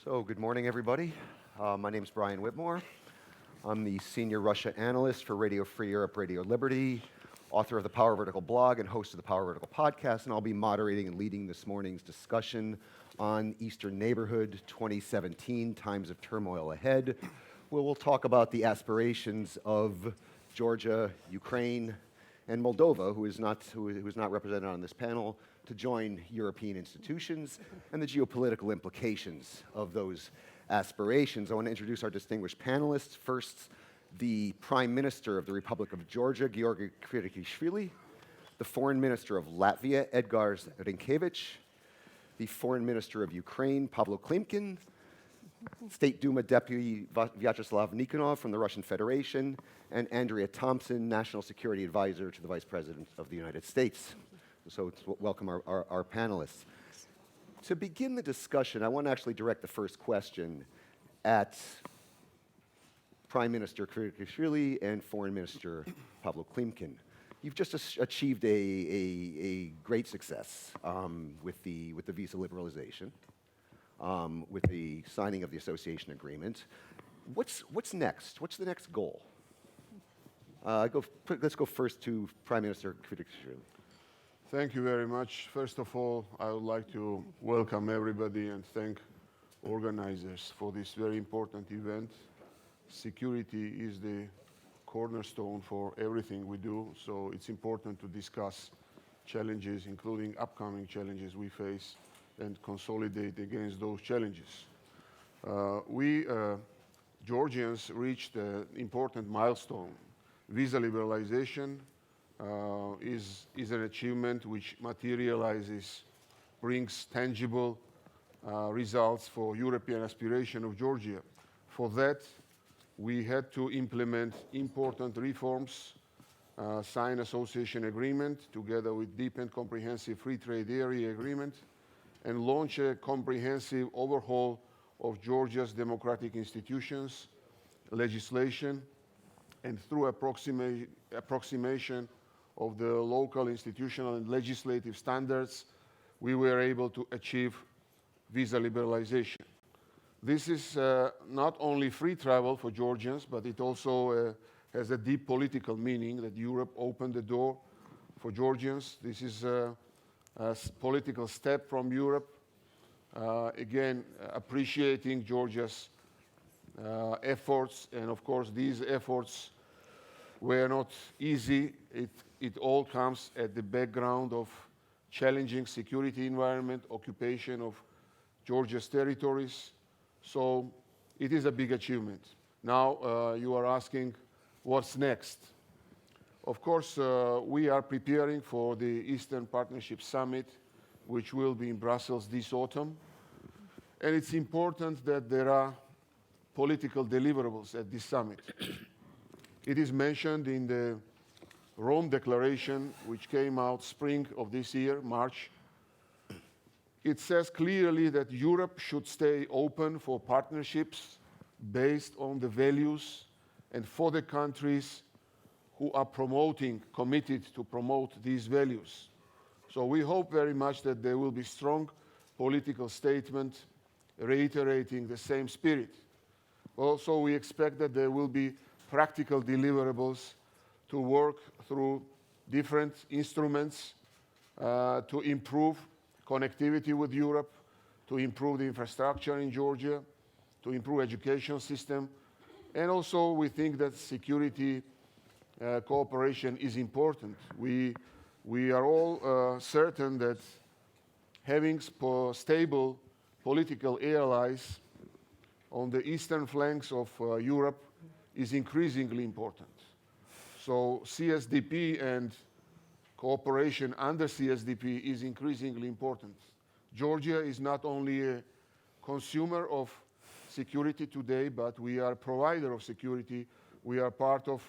So, good morning, everybody. My name is Brian Whitmore. I'm the Senior Russia Analyst for Radio Free Europe, Radio Liberty, author of the Power Vertical blog and host of the Power Vertical podcast, and I'll be moderating and leading this morning's discussion on Eastern Neighborhood 2017, Times of Turmoil Ahead, where we'll talk about the aspirations of Georgia, Ukraine, and Moldova, who is not represented on this panel, to join European institutions and the geopolitical implications of those aspirations. I want to introduce our distinguished panelists. First, the Prime Minister of the Republic of Georgia, Giorgi Kvirikashvili, the Foreign Minister of Latvia, Edgars Rinkēvičs, the Foreign Minister of Ukraine, Pavlo Klimkin, State Duma Deputy Vyacheslav Nikonov from the Russian Federation, and Andrea Thompson, National Security Advisor to the Vice President of the United States. So welcome our panelists. To begin the discussion, I want to actually direct the first question at Prime Minister Kvirikashvili and Foreign Minister Pavlo Klimkin. You've just achieved a great success with the visa liberalization, with the signing of the association agreement. What's next? What's the next goal? Let's go first to Prime Minister Kvirikashvili. Thank you very much. First of all, I would like to welcome everybody and thank organizers for this very important event. Security is the cornerstone for everything we do, so it's important to discuss challenges, including upcoming challenges we face, and consolidate against those challenges. We Georgians reached an important milestone. Visa liberalization is an achievement which materializes, brings tangible results for European aspiration of Georgia. For that, we had to implement important reforms, sign association agreement together with deep and comprehensive free trade area agreement, and launch a comprehensive overhaul of Georgia's democratic institutions, legislation, and through approximation of the local institutional and legislative standards, we were able to achieve visa liberalization. This is not only free travel for Georgians, but it also has a deep political meaning that Europe opened the door for Georgians. This is a political step from Europe, again, appreciating Georgia's efforts, and of course these efforts were not easy. It all comes at the background of challenging security environment, occupation of Georgia's territories. So it is a big achievement. Now you are asking what's next. Of course, we are preparing for the Eastern Partnership Summit, which will be in Brussels this autumn. And it's important that there are political deliverables at this summit. It is mentioned in the Rome Declaration, which came out spring of this year, March. It says clearly that Europe should stay open for partnerships based on the values and for the countries who are committed to promote these values. So we hope very much that there will be strong political statement reiterating the same spirit. Also, we expect that there will be practical deliverables to work through different instruments to improve connectivity with Europe, to improve the infrastructure in Georgia, to improve education system. And also we think that security cooperation is important. We are all certain that having stable political allies on the eastern flanks of Europe is increasingly important. So CSDP and cooperation under CSDP is increasingly important. Georgia is not only a consumer of security today, but we are a provider of security. We are part of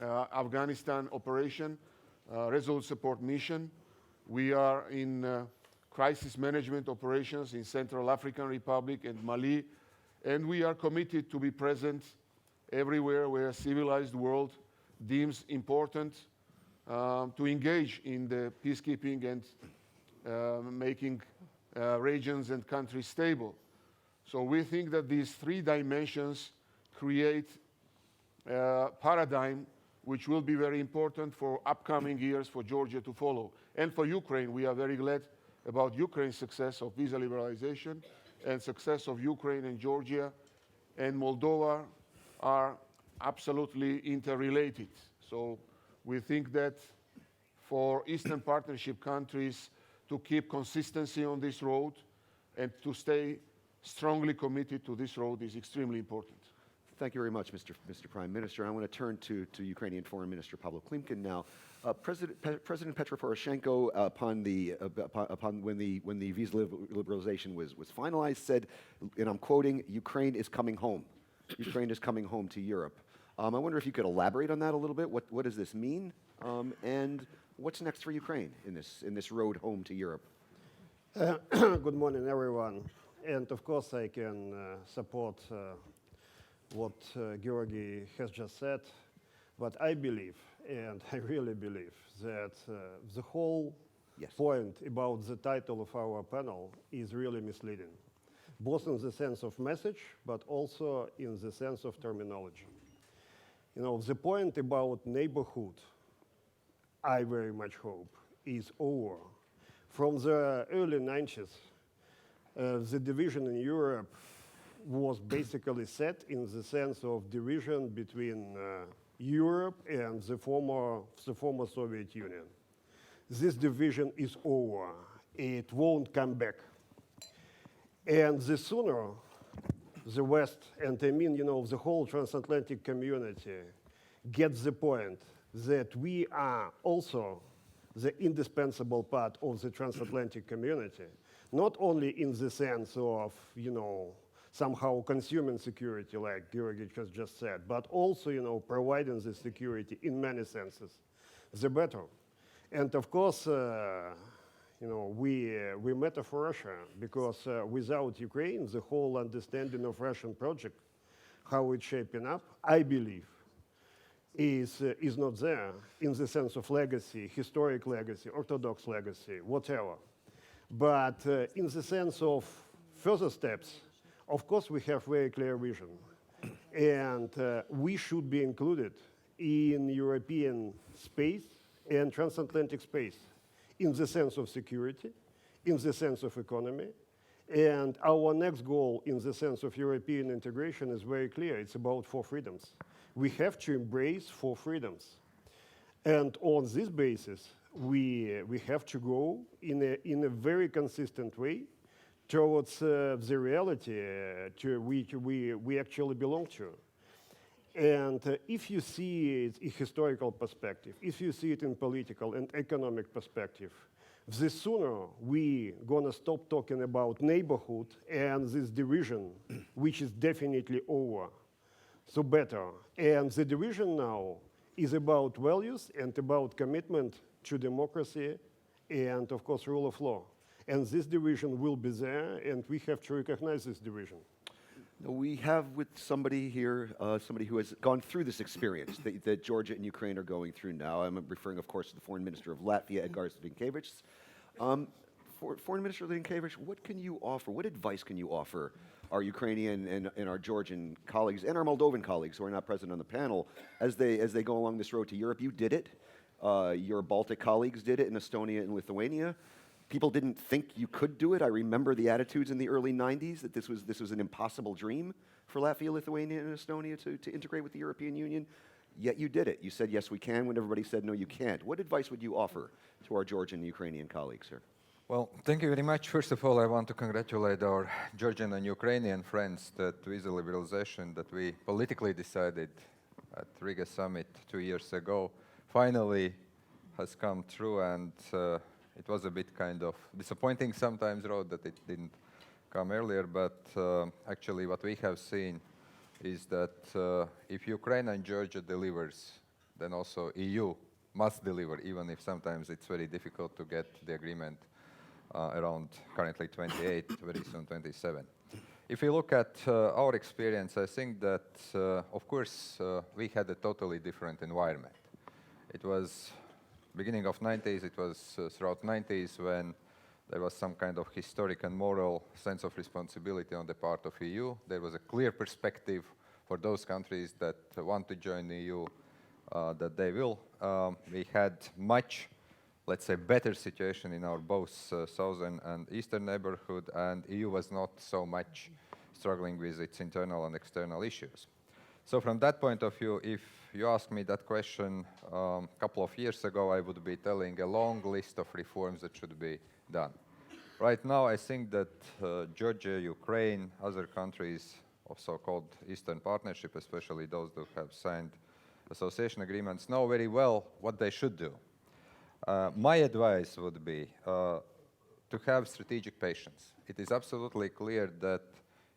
Afghanistan operation, Resolute Support Mission. We are in crisis management operations in Central African Republic and Mali, and we are committed to be present everywhere where a civilized world deems important to engage in the peacekeeping and making regions and countries stable. So we think that these three dimensions create a paradigm which will be very important for upcoming years for Georgia to follow. And for Ukraine, we are very glad about Ukraine's success of visa liberalization and success of Ukraine and Georgia and Moldova are absolutely interrelated. So we think that for Eastern Partnership countries to keep consistency on this road and to stay strongly committed to this road is extremely important. Thank you very much, Mr. Prime Minister. I want to turn to Ukrainian Foreign Minister Pavlo Klimkin now. President Petro Poroshenko, when the visa liberalization was finalized, said, and I'm quoting, "Ukraine is coming home. Ukraine is coming home to Europe." I wonder if you could elaborate on that a little bit. What does this mean, and what's next for Ukraine in this road home to Europe? Good morning, everyone. And of course, I can support what Giorgi has just said. But I believe, and I really believe, that the whole point about the title of our panel is really misleading, both in the sense of message, but also in the sense of terminology. You know, the point about neighborhood, I very much hope, is over. From the early 90s, the division in Europe was basically set in the sense of division between Europe and the former Soviet Union. This division is over. It won't come back. And the sooner the West, and I mean, you know, the whole transatlantic community, gets the point that we are also the indispensable part of the transatlantic community, not only in the sense of, you know, somehow consuming security, like Giorgi has just said, but also, you know, providing the security in many senses, the better. And of course, you know, we matter for Russia because without Ukraine, the whole understanding of Russian project, how it's shaping up, I believe, is not there in the sense of legacy, historic legacy, orthodox legacy, whatever. But in the sense of further steps, of course, we have very clear vision. And we should be included in European space and transatlantic space in the sense of security, in the sense of economy. And our next goal in the sense of European integration is very clear. It's about 4 freedoms. We have to embrace 4 freedoms. And on this basis, we have to go in a very consistent way towards the reality to which we actually belong to. And if you see it in historical perspective, if you see it in political and economic perspective, the sooner we gonna stop talking about neighborhood and this division, which is definitely over, so better. And the division now is about values and about commitment to democracy and, of course, rule of law. And this division will be there, and we have to recognize this division. We have with somebody here, somebody who has gone through this experience that Georgia and Ukraine are going through now. I'm referring, of course, to the Foreign Minister of Latvia, Edgars Rinkēvičs. Foreign Minister Rinkēvičs, what can you offer? What advice can you offer our Ukrainian and our Georgian colleagues and our Moldovan colleagues who are not present on the panel as they go along this road to Europe? You did it. Your Baltic colleagues did it in Estonia and Lithuania. People didn't think you could do it. I remember the attitudes in the early 90s that this was an impossible dream for Latvia, Lithuania, and Estonia to integrate with the European Union. Yet you did it. You said, yes, we can, when everybody said, no, you can't. What advice would you offer to our Georgian and Ukrainian colleagues here? Well, thank you very much. First of all, I want to congratulate our Georgian and Ukrainian friends that visa liberalization that we politically decided at Riga summit 2 years ago finally has come true, and it was a bit kind of disappointing sometimes road that it didn't come earlier, but actually what we have seen is that if Ukraine and Georgia delivers, then also EU must deliver, even if sometimes it's very difficult to get the agreement around currently 28, very soon 27. If we look at our experience, I think that, of course, we had a totally different environment. It was beginning of 90s, it was throughout 90s when There was some kind of historic and moral sense of responsibility on the part of EU. There was a clear perspective for those countries that want to join the EU that they will. We had much, let's say, better situation in our both southern and eastern neighborhood, and EU was not so much struggling with its internal and external issues. So from that point of view, if you ask me that question a couple of years ago, I would be telling a long list of reforms that should be done. Right now, I think that Georgia, Ukraine, other countries of so-called Eastern Partnership, especially those that have signed association agreements, know very well what they should do. My advice would be to have strategic patience. It is absolutely clear that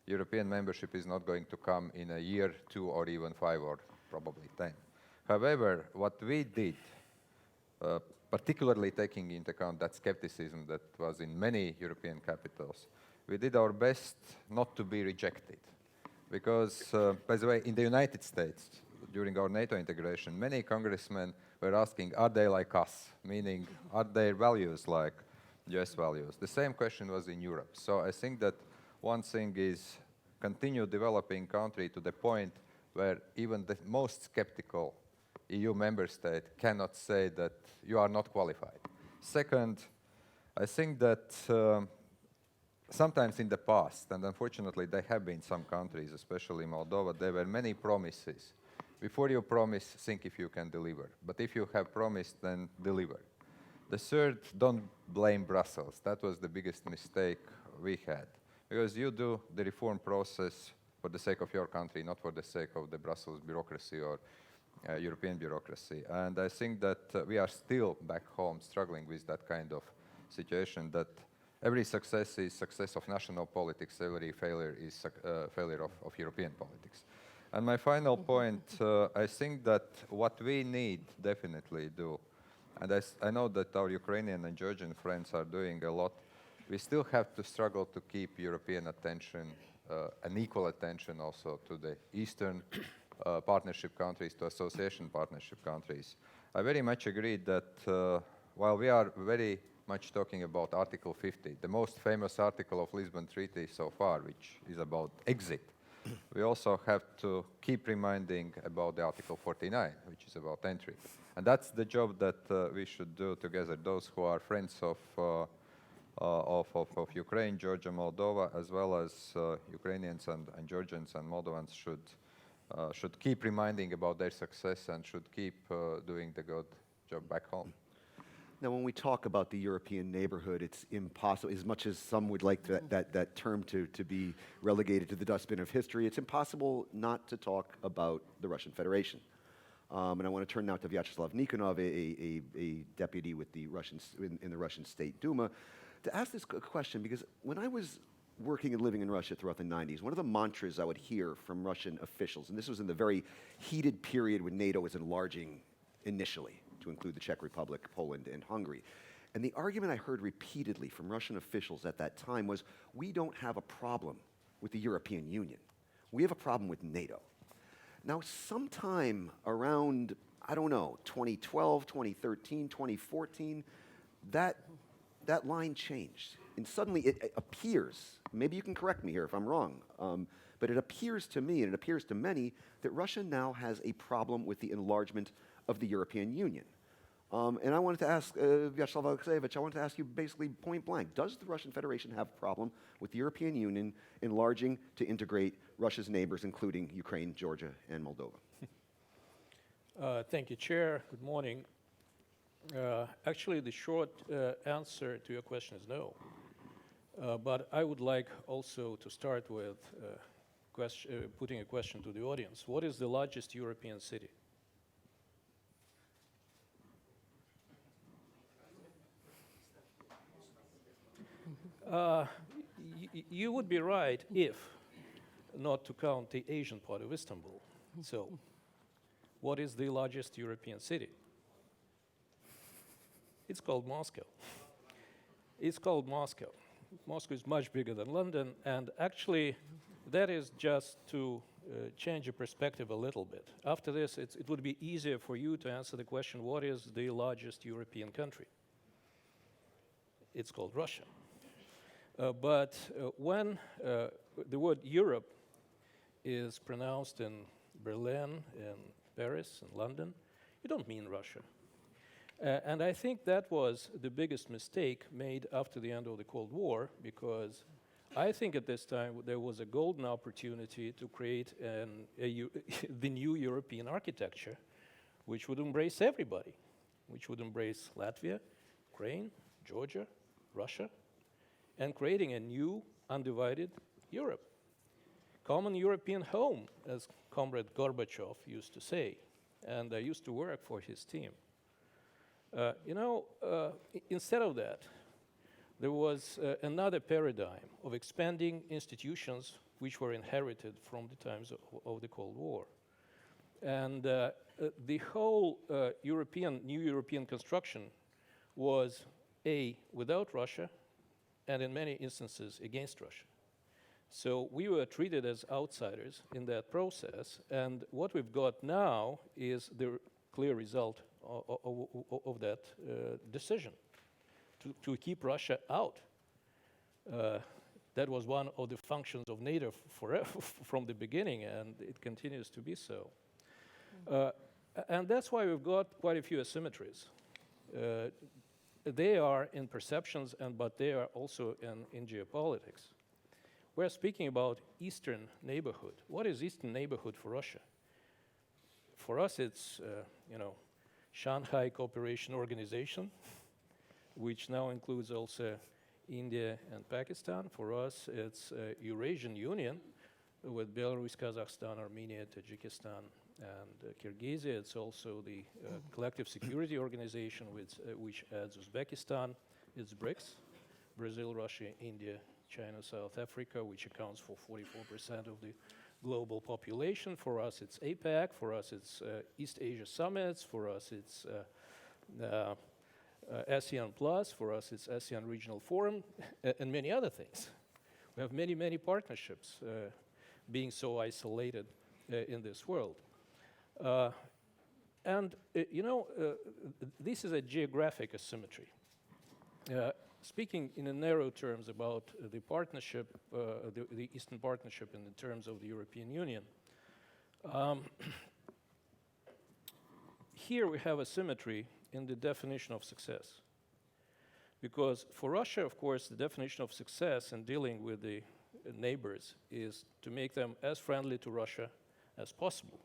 European membership is not going to come in a year, 2, or even 5, or probably 10. However, what we did, particularly taking into account that skepticism that was in many European capitals, we did our best not to be rejected. Because, by the way, in the United States, during our NATO integration, many congressmen were asking, are they like us? Meaning, are their values like US values? The same question was in Europe. So I think that one thing is continue developing country to the point where even the most skeptical EU member state cannot say that you are not qualified. Second, I think that sometimes in the past, and unfortunately there have been some countries, especially Moldova, there were many promises. Before you promise, think if you can deliver. But if you have promised, then deliver. The third, don't blame Brussels. That was the biggest mistake we had. Because you do the reform process for the sake of your country, not for the sake of the Brussels bureaucracy or European bureaucracy. And I think that we are still back home struggling with that kind of situation, that every success is success of national politics, every failure is failure of European politics. And my final point, I think that what we need definitely do, and I know that our Ukrainian and Georgian friends are doing a lot, we still have to struggle to keep European attention, an equal attention also to the Eastern partnership countries, to association partnership countries. I very much agree that while we are very much talking about Article 50, the most famous article of Lisbon Treaty so far, which is about exit, we also have to keep reminding about the Article 49, which is about entry. And that's the job that we should do together. Those who are friends of Ukraine, Georgia, Moldova, as well as Ukrainians and Georgians and Moldovans should keep reminding about their success and should keep doing the good job back home. Now, when we talk about the European neighborhood, it's impossible, as much as some would like that term to be relegated to the dustbin of history, it's impossible not to talk about the Russian Federation. And I want to turn now to Vyacheslav Nikonov, a deputy with the in the Russian State Duma, to ask this question, because when I was working and living in Russia throughout the 90s, one of the mantras I would hear from Russian officials, and this was in the very heated period when NATO was enlarging initially, to include the Czech Republic, Poland, and Hungary. And the argument I heard repeatedly from Russian officials at that time was, we don't have a problem with the European Union. We have a problem with NATO. Now, sometime around, I don't know, 2012, 2013, 2014, that line changed. And suddenly it appears, maybe you can correct me here if I'm wrong, but it appears to me, and it appears to many, that Russia now has a problem with the enlargement of the European Union. And I wanted to ask, Vyacheslav Alexeyevich, I wanted to ask you basically point blank, does the Russian Federation have a problem with the European Union enlarging to integrate Russia's neighbors, including Ukraine, Georgia, and Moldova? Thank you, Chair. Good morning. Actually, the short answer to your question is no. But I would like also to start with putting a question to the audience. What is the largest European city? You would be right if not to count the Asian part of Istanbul. So, what is the largest European city? It's called Moscow. It's called Moscow. Moscow is much bigger than London, and actually, that is just to change your perspective a little bit. After this, it would be easier for you to answer the question, what is the largest European country? It's called Russia. But when the word Europe is pronounced in Berlin, in Paris, in London, you don't mean Russia. And I think that was the biggest mistake made after the end of the Cold War, because I think at this time there was a golden opportunity to create the new European architecture, which would embrace everybody, which would embrace Latvia, Ukraine, Georgia, Russia, and creating a new undivided Europe. Common European home, as Comrade Gorbachev used to say, and I used to work for his team. Instead of that, there was another paradigm of expanding institutions which were inherited from the times of the Cold War. And the whole new European construction was without Russia, and in many instances against Russia. So we were treated as outsiders in that process, and what we've got now is the clear result of that decision, to keep Russia out. That was one of the functions of NATO from the beginning, and it continues to be so. And that's why we've got quite a few asymmetries. They are in perceptions, but they are also in geopolitics. We're speaking about Eastern Neighborhood. What is Eastern Neighborhood for Russia? For us, it's Shanghai Cooperation Organization, which now includes also India and Pakistan. For us, it's Eurasian Union with Belarus, Kazakhstan, Armenia, Tajikistan, and Kyrgyzia. It's also the Collective Security Organization, which adds Uzbekistan. It's BRICS, Brazil, Russia, India, China, South Africa, which accounts for 44% of the global population. For us, it's APEC. For us, it's East Asia Summits. For us, it's ASEAN Plus. For us, it's ASEAN Regional Forum, and many other things. We have many, many partnerships being so isolated in this world. This is a geographic asymmetry. Speaking in a narrow terms about the partnership, the Eastern Partnership in the terms of the European Union, here we have a symmetry in the definition of success. Because for Russia, of course, the definition of success in dealing with the neighbors is to make them as friendly to Russia as possible.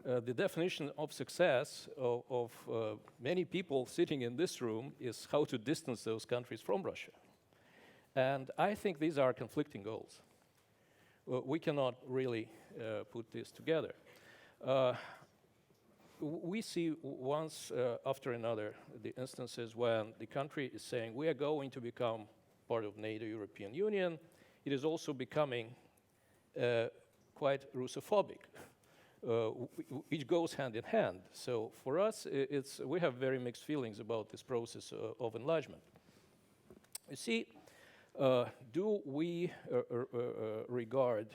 The definition of success of many people sitting in this room is how to distance those countries from Russia. And I think these are conflicting goals. We cannot really put this together. We see once after another the instances when the country is saying we are going to become part of NATO, European Union. It is also becoming quite Russophobic. Which goes hand in hand. So for us, we have very mixed feelings about this process of enlargement. You see, do we regard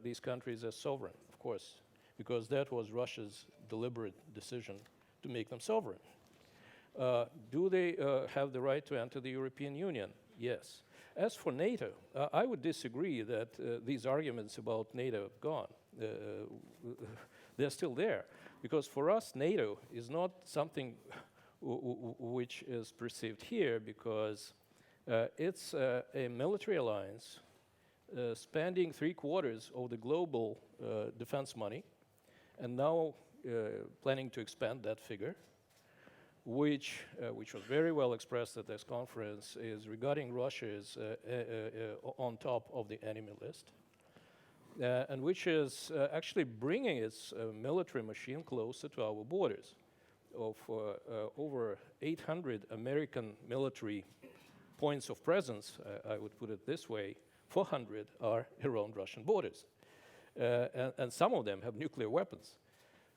these countries as sovereign? Of course, because that was Russia's deliberate decision to make them sovereign. Do they have the right to enter the European Union? Yes. As for NATO, I would disagree that these arguments about NATO have gone. They're still there, because for us, NATO is not something which is perceived here, because it's a military alliance spending 3/4 of the global defense money, and now planning to expand that figure, which was very well expressed at this conference, is regarding Russia as on top of the enemy list. And which is actually bringing its military machine closer to our borders. Of over 800 American military points of presence, I would put it this way, 400 are around Russian borders. And some of them have nuclear weapons.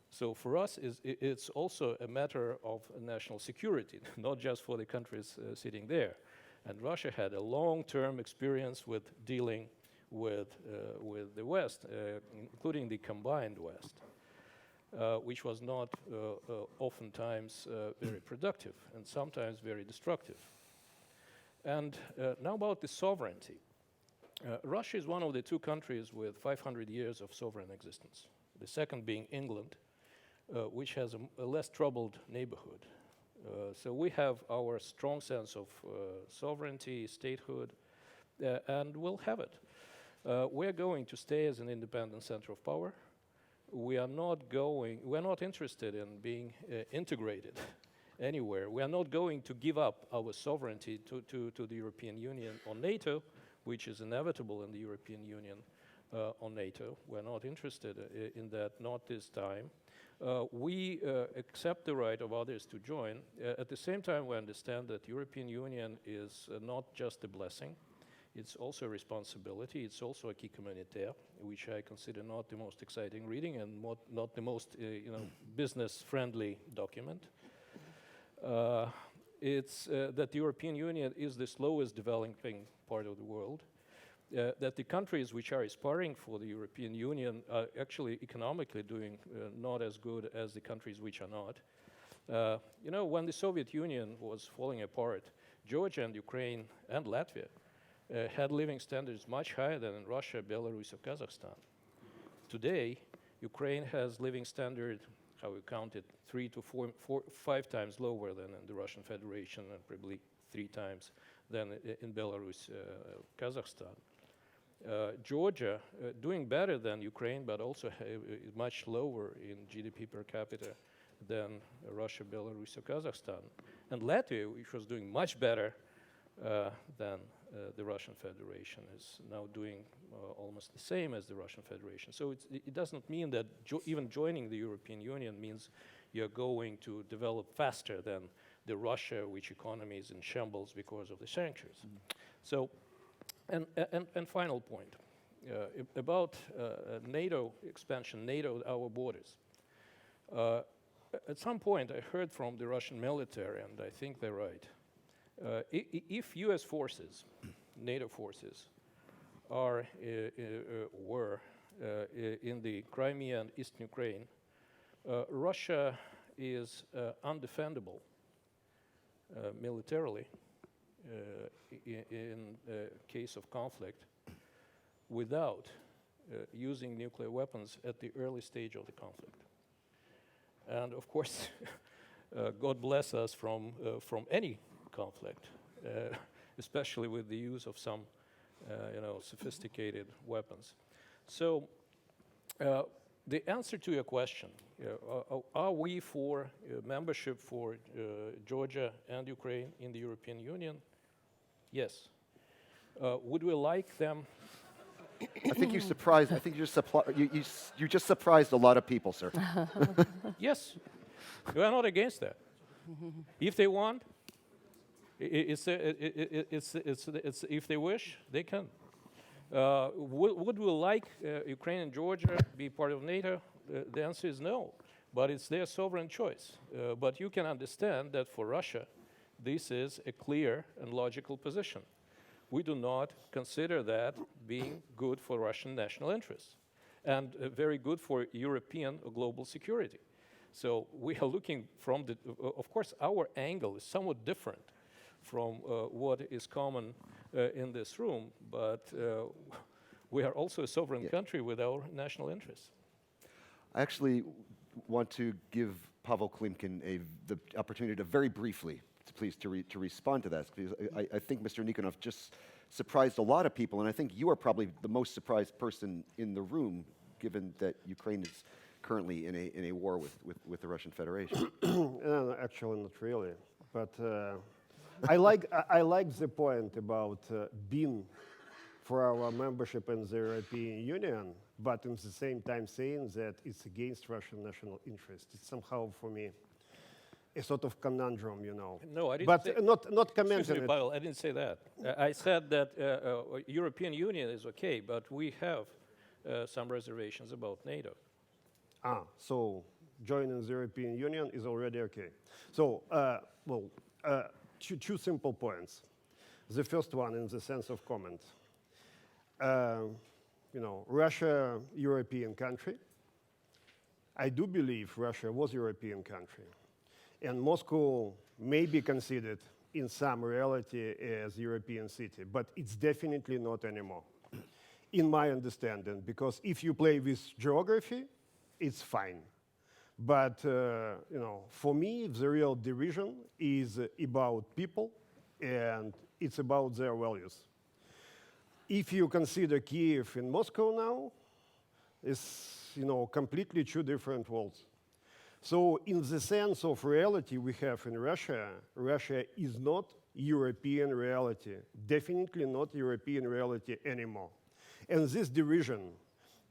So for us, it's also a matter of national security, not just for the countries sitting there. And Russia had a long-term experience with dealing with the West, including the combined West, which was not oftentimes very productive and sometimes very destructive. And now about the sovereignty. Russia is one of the two countries with 500 years of sovereign existence. The second being England, which has a less troubled neighborhood. So we have our strong sense of sovereignty, statehood, and we'll have it. We're going to stay as an independent center of power. We're not interested in being integrated anywhere. We are not going to give up our sovereignty to the European Union or NATO, which is inevitable in the European Union or NATO. We're not interested in that, not this time. We accept the right of others to join. At the same time, we understand that the European Union is not just a blessing. It's also a responsibility. It's also a acquis communautaire, which I consider not the most exciting reading and not the most business-friendly document. It's that the European Union is the slowest developing part of the world, that the countries which are aspiring for the European Union are actually economically doing not as good as the countries which are not. When the Soviet Union was falling apart, Georgia and Ukraine and Latvia had living standards much higher than in Russia, Belarus, or Kazakhstan. Today, Ukraine has living standard, how we count it, 3 to 5 times lower than in the Russian Federation, and probably 3 times than in Belarus, Kazakhstan. Georgia doing better than Ukraine, but also much lower in GDP per capita than Russia, Belarus, or Kazakhstan. And Latvia, which was doing much better than the Russian Federation, is now doing almost the same as the Russian Federation. So it doesn't mean that even joining the European Union means you're going to develop faster than the Russia, which economy is in shambles because of the sanctions. So, and final point about NATO expansion, NATO, our borders. At some point, I heard from the Russian military, and I think they're right. If U.S. forces, NATO forces, were in the Crimea and Eastern Ukraine, Russia is undefendable militarily in case of conflict without using nuclear weapons at the early stage of the conflict. And of course, God bless us from any conflict, especially with the use of some, sophisticated weapons. So, the answer to your question, are we for membership for Georgia and Ukraine in the European Union? Yes. Would we like them? I think you surprised. I think you just surprised a lot of people, sir. Yes, we are not against that. If they want, if they wish, they can. Would we like Ukraine and Georgia be part of NATO? The answer is no, but it's their sovereign choice. But you can understand that for Russia, this is a clear and logical position. We do not consider that being good for Russian national interests and very good for European or global security. So we are looking from the, of course, our angle is somewhat different from what is common in this room, but we are also a sovereign country with our national interests. I actually want to give Pavel Klimkin the opportunity to very briefly, to respond to that, because I think Mr. Nikonov just surprised a lot of people, and I think you are probably the most surprised person in the room, given that Ukraine is currently in a war with the Russian Federation. Actually, not really, but I like the point about being for our membership in the European Union, but at the same time saying that it's against Russian national interest. It's somehow, for me, a sort of conundrum, No, I didn't but say, not commenting excuse me, it. Pavel, I didn't say that. I said that European Union is okay, but we have some reservations about NATO. So joining the European Union is already okay. So, two simple points. The first one, in the sense of comment. Russia, European country. I do believe Russia was a European country. And Moscow may be considered in some reality as European city, but it's definitely not anymore, in my understanding, because if you play with geography, it's fine. But for me, the real division is about people, and it's about their values. If you consider Kiev and Moscow now, it's completely two different worlds. So in the sense of reality we have in Russia, Russia is not European reality, definitely not European reality anymore. And this division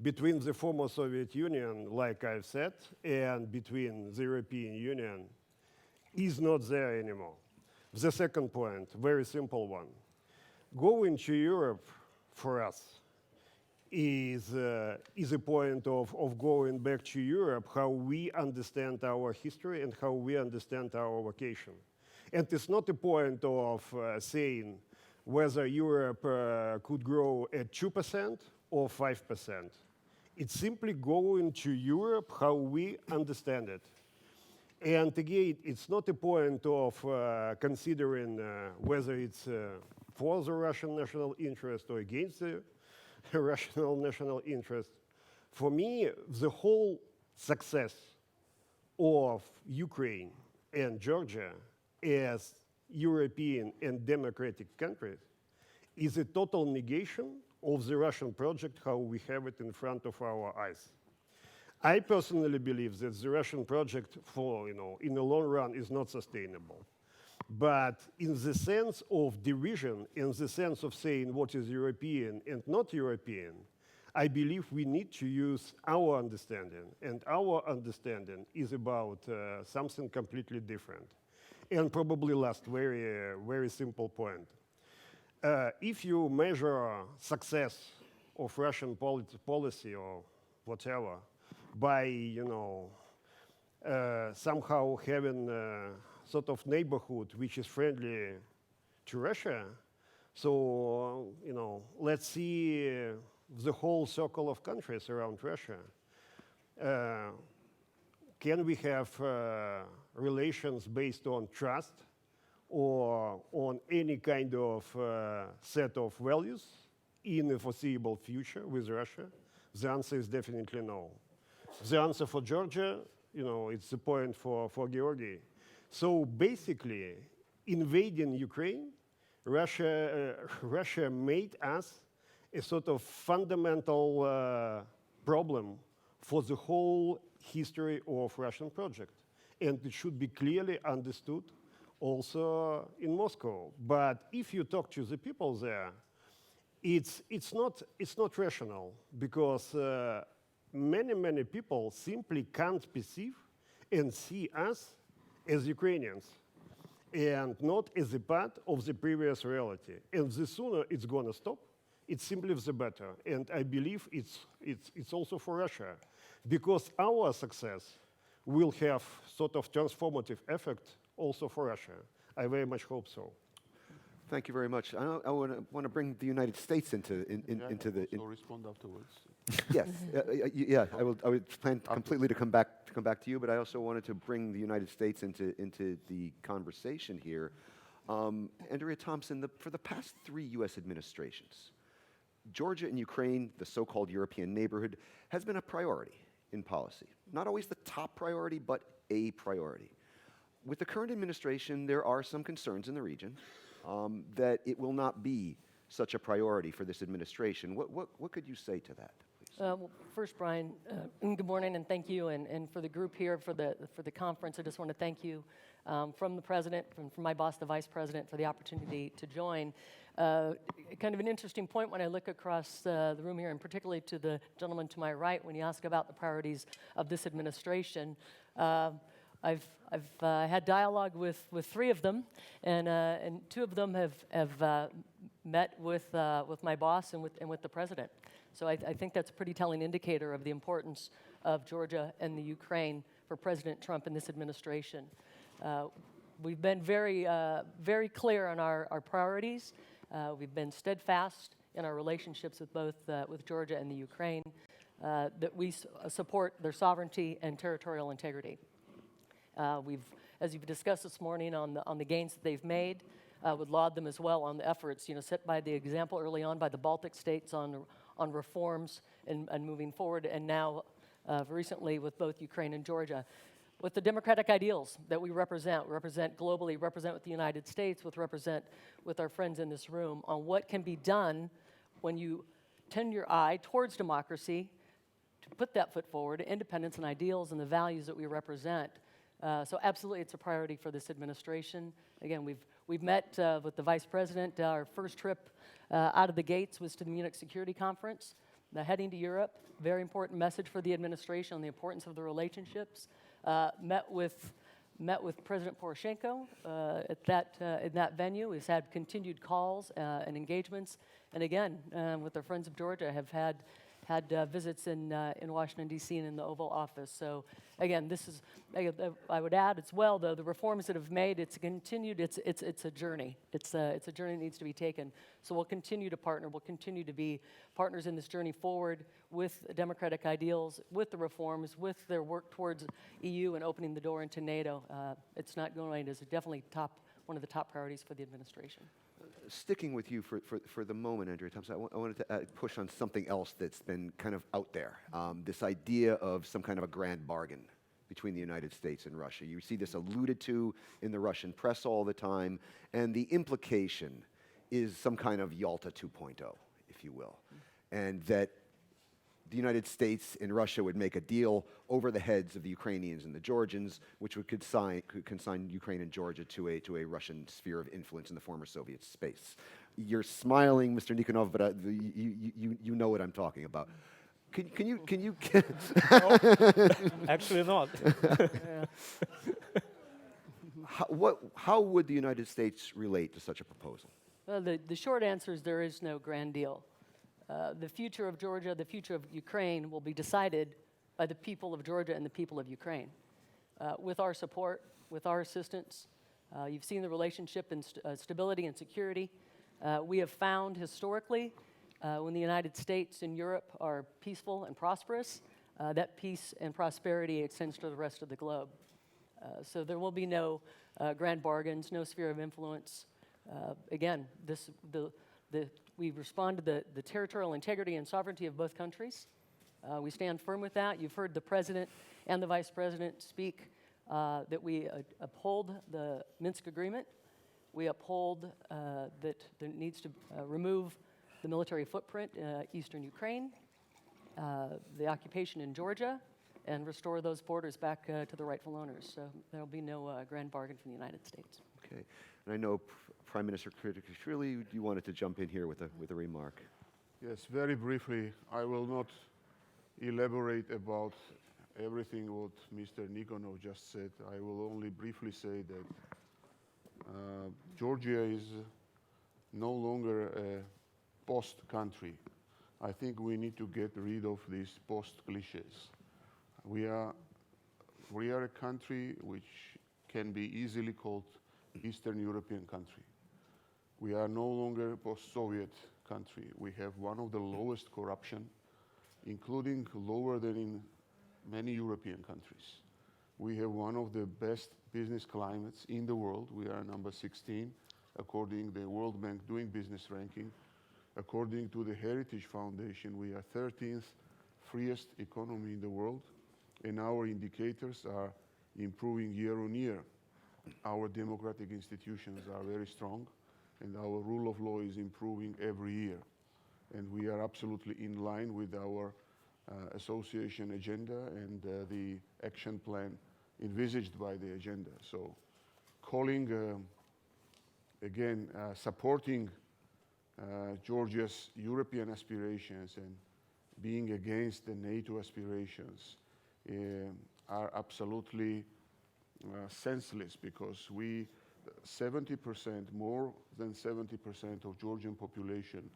between the former Soviet Union, like I've said, and between the European Union is not there anymore. The second point, very simple one. Going to Europe for us is a point of going back to Europe, how we understand our history and how we understand our vocation. And it's not a point of saying whether Europe could grow at 2% or 5%. It's simply going to Europe how we understand it. And again, it's not a point of considering whether it's for the Russian national interest or against the Russian national interest. For me, the whole success of Ukraine and Georgia as European and democratic countries is a total negation of the Russian project, how we have it in front of our eyes. I personally believe that the Russian project in the long run is not sustainable. But in the sense of division, in the sense of saying what is European and not European, I believe we need to use our understanding. And our understanding is about something completely different. And probably last, very simple point. If you measure success of Russian policy or whatever by, somehow having sort of neighborhood which is friendly to Russia, so, let's see the whole circle of countries around Russia. Can we have relations based on trust or on any kind of set of values in the foreseeable future with Russia? The answer is definitely no. The answer for Georgia, it's the point for Giorgi. So basically, invading Ukraine, Russia made us a sort of fundamental problem for the whole history of Russian project. And it should be clearly understood also in Moscow. But if you talk to the people there, it's not rational, because many people simply can't perceive and see us as Ukrainians and not as a part of the previous reality. And the sooner it's going to stop, it's simply the better. And I believe it's also for Russia, because our success will have sort of transformative effect also for Russia. I very much hope so. Thank you very much. I want to bring the United States into the. So respond afterwards. Yes, yeah. I would plan completely to come back to you, but I also wanted to bring the United States into the conversation here. Andrea Thompson, for the past 3 U.S. administrations, Georgia and Ukraine, the so-called European neighborhood, has been a priority in policy. Not always the top priority, but a priority. With the current administration, there are some concerns in the region that it will not be such a priority for this administration. What could you say to that, please? Well, first, Brian, good morning, and thank you, and for the group here for the conference. I just want to thank you from the president, from my boss, the vice president, for the opportunity to join. Kind of an interesting point when I look across the room here, and particularly to the gentleman to my right, when you ask about the priorities of this administration. I've had dialogue with 3 of them, and 2 of them have met with my boss and with the president. So I think that's a pretty telling indicator of the importance of Georgia and the Ukraine for President Trump and this administration. We've been very clear on our priorities. We've been steadfast in our relationships with Georgia and the Ukraine, that we support their sovereignty and territorial integrity. We've as you've discussed this morning on the gains that they've made. Would laud them as well on the efforts, set by the example early on by the Baltic states on reforms and moving forward, and now recently with both Ukraine and Georgia. With the democratic ideals that we represent globally, represent with the United States, represent with our friends in this room on what can be done when you turn your eye towards democracy, to put that foot forward, independence and ideals and the values that we represent. So absolutely it's a priority for this administration. Again, we've met with the Vice President. Our first trip out of the gates was to the Munich Security Conference. Heading to Europe, very important message for the administration on the importance of the relationships. Met with President Poroshenko in that venue. We've had continued calls and engagements, and again, with our friends of Georgia, have had visits in Washington, D.C. and in the Oval Office. So again, this is, I would add as well, though, the reforms that have made, it's continued, it's a journey. It's a journey that needs to be taken. So we'll continue to partner. We'll continue to be partners in this journey forward with democratic ideals, with the reforms, with their work towards EU and opening the door into NATO. It's not going away. It is definitely one of the top priorities for the administration. Sticking with you for the moment, Andrea Thompson, I wanted to push on something else that's been kind of out there, this idea of some kind of a grand bargain between the United States and Russia. You see this alluded to in the Russian press all the time, and the implication is some kind of Yalta 2.0, if you will, and that the United States and Russia would make a deal over the heads of the Ukrainians and the Georgians, which could consign Ukraine and Georgia to a Russian sphere of influence in the former Soviet space. You're smiling, Mr. Nikonov, but you know what I'm talking about. Can you? No, actually not. How would the United States relate to such a proposal? Well, the short answer is there is no grand deal. The future of Georgia, the future of Ukraine will be decided by the people of Georgia and the people of Ukraine. With our support, with our assistance, you've seen the relationship in stability and security. We have found historically, when the United States and Europe are peaceful and prosperous, that peace and prosperity extends to the rest of the globe. So there will be no grand bargains, no sphere of influence. Again, we respond to the territorial integrity and sovereignty of both countries. We stand firm with that. You've heard the President and the Vice President speak that we uphold the Minsk Agreement. We uphold that there needs to remove the military footprint in eastern Ukraine, the occupation in Georgia, and restore those borders back to the rightful owners. So there will be no grand bargain from the United States. Okay, and I know Prime Minister Kvirikashvili, you wanted to jump in here with a remark. Yes, very briefly. I will not elaborate about everything what Mr. Nikonov just said. I will only briefly say that Georgia is no longer a post country. I think we need to get rid of these post cliches. We are a country which can be easily called Eastern European country. We are no longer a post-Soviet country. We have one of the lowest corruption, including lower than in many European countries. We have one of the best business climates in the world. We are number 16, according to the World Bank Doing Business ranking. According to the Heritage Foundation, we are 13th freest economy in the world, and our indicators are improving year on year. Our democratic institutions are very strong, and our rule of law is improving every year. And we are absolutely in line with our association agenda and the action plan envisaged by the agenda. So calling, again, supporting Georgia's European aspirations and being against the NATO aspirations are absolutely senseless, because we 70%, more than 70% of Georgian population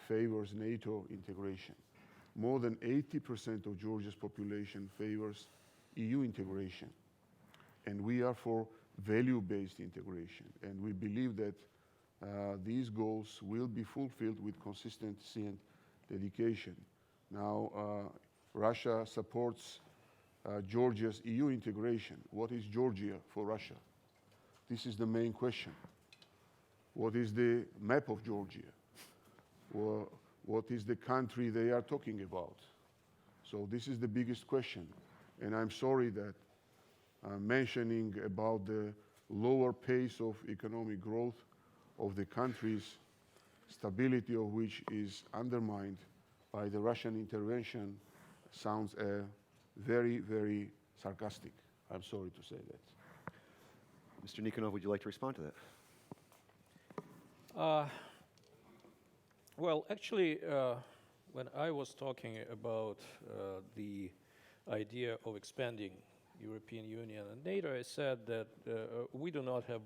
favors NATO integration. More than 80% of Georgia's population favors EU integration. And we are for value-based integration. And we believe that these goals will be fulfilled with consistency and dedication. Now, Russia supports Georgia's EU integration. What is Georgia for Russia? This is the main question. What is the map of Georgia? What is the country they are talking about? So this is the biggest question. And I'm sorry that I'm mentioning about the lower pace of economic growth of the countries, stability of which is undermined by the Russian intervention, sounds very, very sarcastic. I'm sorry to say that. Mr. Nikonov, would you like to respond to that? Well, actually, when I was talking about the idea of expanding European Union and NATO, I said that we do not have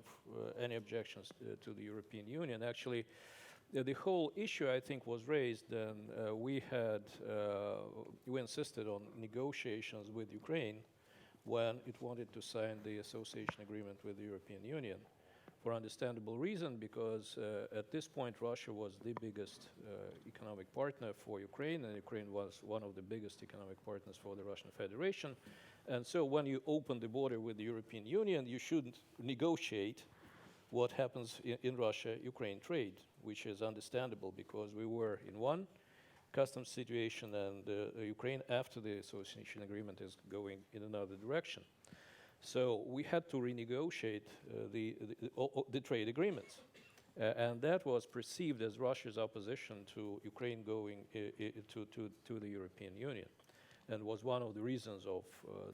any objections to the European Union. Actually, the whole issue, I think, was raised, and we insisted on negotiations with Ukraine when it wanted to sign the association agreement with the European Union. For understandable reason, because at this point Russia was the biggest economic partner for Ukraine, and Ukraine was one of the biggest economic partners for the Russian Federation. And so when you open the border with the European Union, you shouldn't negotiate what happens in Russia-Ukraine trade, which is understandable because we were in one customs situation, and Ukraine, after the association agreement, is going in another direction. So we had to renegotiate the trade agreements. And that was perceived as Russia's opposition to Ukraine going to the European Union, and was one of the reasons of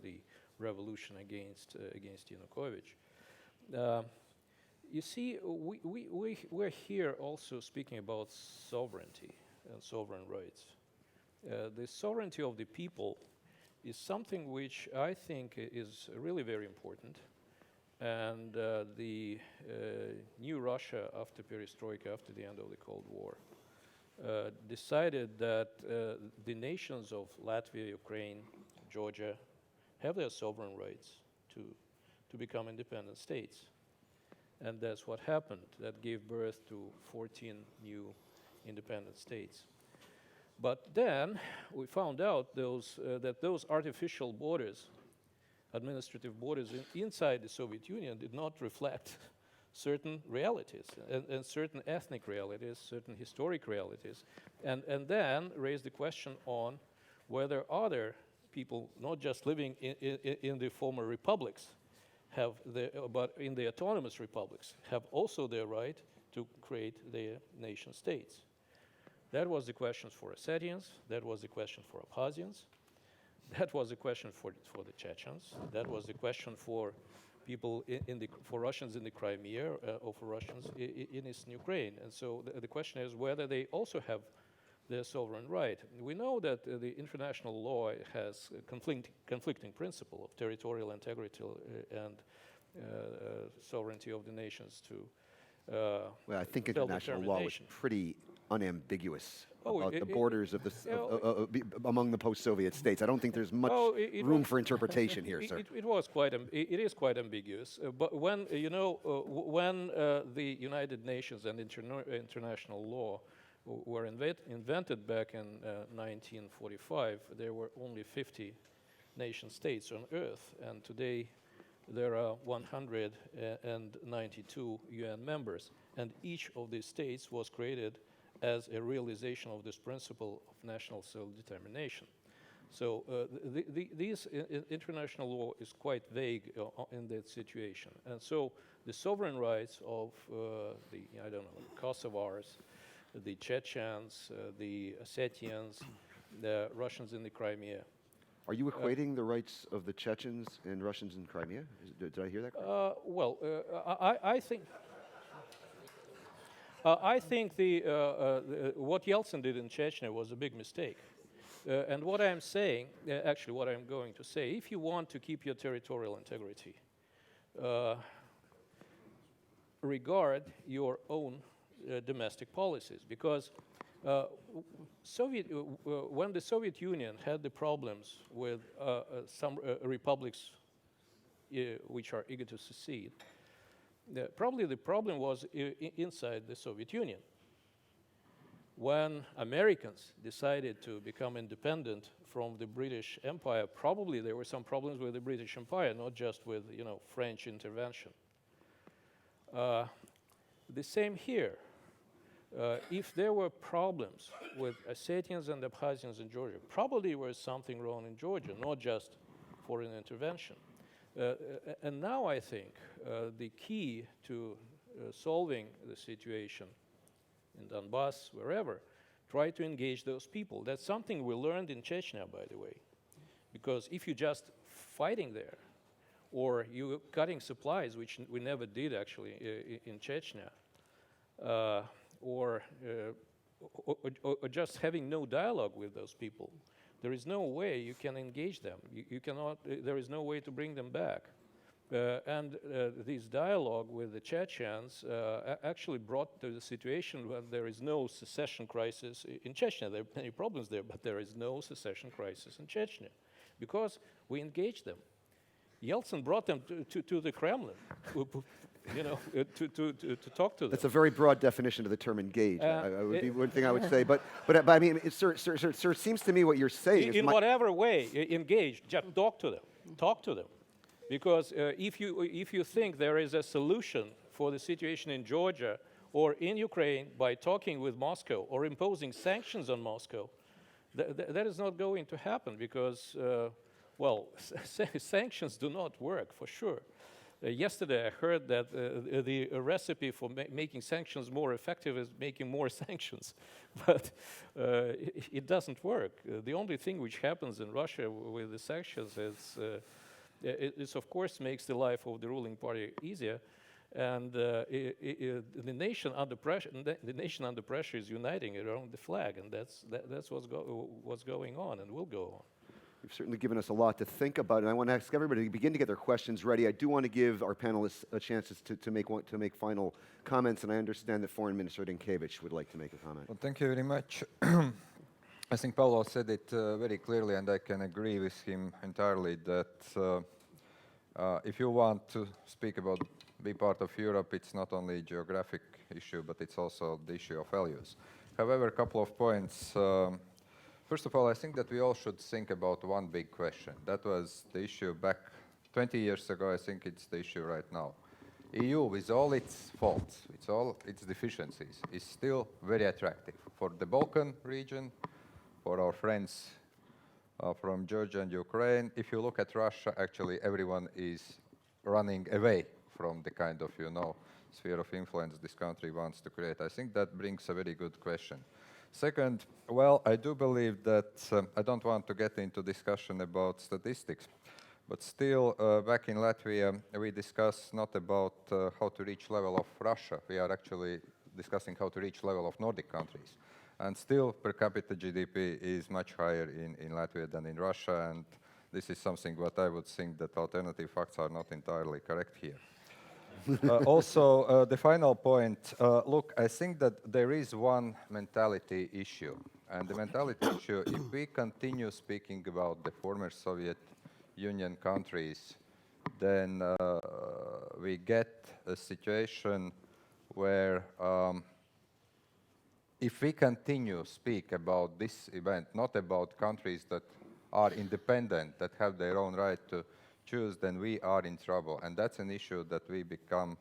the revolution against Yanukovych. You see, we're here also speaking about sovereignty and sovereign rights. The sovereignty of the people is something which I think is really very important. And the new Russia after perestroika, after the end of the Cold War, decided that the nations of Latvia, Ukraine, Georgia have their sovereign rights to become independent states. And that's what happened. That gave birth to 14 new independent states. But then we found out that those artificial borders, administrative borders inside the Soviet Union, did not reflect certain realities and certain ethnic realities, certain historic realities, and then raised the question on whether other people, not just living in the former republics, but in the autonomous republics, have also their right to create their nation states. That was the question for Ossetians, that was the question for Abkhazians, that was the question for the Chechens, that was the question for people for Russians in the Crimea or for Russians in Eastern Ukraine. And so the question is whether they also have their sovereign right. We know that the international law has a conflicting principle of territorial integrity and sovereignty of the nations to well, I think international law was pretty unambiguous about the borders of among the post-Soviet states. I don't think there's much room for interpretation here, sir. It is quite ambiguous. But when when the United Nations and international law were invented back in 1945, there were only 50 nation states on Earth, and today there are 192 UN members, and each of these states was created as a realization of this principle of national self-determination. So this international law is quite vague in that situation. And so the sovereign rights of the Kosovars, the Chechens, the Ossetians, the Russians in the Crimea. Are you equating the rights of the Chechens and Russians in Crimea? Did I hear that correctly? I think what Yeltsin did in Chechnya was a big mistake. And what I'm saying, actually what I'm going to say, if you want to keep your territorial integrity, regard your own domestic policies. Because when the Soviet Union had the problems with some republics which are eager to secede, probably the problem was inside the Soviet Union. When Americans decided to become independent from the British Empire, probably there were some problems with the British Empire, not just with French intervention. The same here. If there were problems with Ossetians and Abkhazians in Georgia, probably there was something wrong in Georgia, not just foreign intervention. And now I think the key to solving the situation in Donbass, wherever, try to engage those people. That's something we learned in Chechnya, by the way. Because if you're just fighting there, or you're cutting supplies, which we never did actually in Chechnya, or just having no dialogue with those people, there is no way you can engage them. You cannot, there is no way to bring them back. And this dialogue with the Chechens actually brought to the situation when there is no secession crisis in Chechnya. There are many problems there, but there is no secession crisis in Chechnya because we engaged them. Yeltsin brought them to the Kremlin, you know, to talk to them. That's a very broad definition of the term engage. Would be one thing I would say. But I mean, sir, it seems to me what you're saying is in whatever way, engage, just talk to them. Talk to them. Because if you think there is a solution for the situation in Georgia or in Ukraine by talking with Moscow or imposing sanctions on Moscow, that is not going to happen because, well, sanctions do not work for sure. Yesterday I heard that the recipe for making sanctions more effective is making more sanctions, but it doesn't work. The only thing which happens in Russia with the sanctions is it of course makes the life of the ruling party easier, and the nation under pressure. The nation under pressure is uniting around the flag, and that's what's going on and will go on. You've certainly given us a lot to think about, and I want to ask everybody to begin to get their questions ready. I do want to give our panelists a chance to make final comments, and I understand that Foreign Minister Dinkevich would like to make a comment. Well, thank you very much. I think Paulo said it very clearly, and I can agree with him entirely that if you want to speak about be part of Europe, it's not only a geographic issue, but it's also the issue of values. However, a couple of points. First of all, I think that we all should think about one big question. That was the issue back 20 years ago. I think it's the issue right now. EU, with all its faults, with all its deficiencies, is still very attractive for the Balkan region, for our friends from Georgia and Ukraine. If you look at Russia, actually everyone is running away from the kind of, sphere of influence this country wants to create. I think that brings a very good question. Second, well, I do believe that, I don't want to get into discussion about statistics, but still, back in Latvia, we discuss not about how to reach level of Russia. We are actually discussing how to reach level of Nordic countries. And still, per capita GDP is much higher in Latvia than in Russia, and this is something what I would think that alternative facts are not entirely correct here. Also, the final point, look, I think that there is one mentality issue. And the mentality issue, if we continue speaking about the former Soviet Union countries, then we get a situation where if we continue speak about this event, not about countries that are independent, that have their own right to choose, then we are in trouble. And that's an issue that we become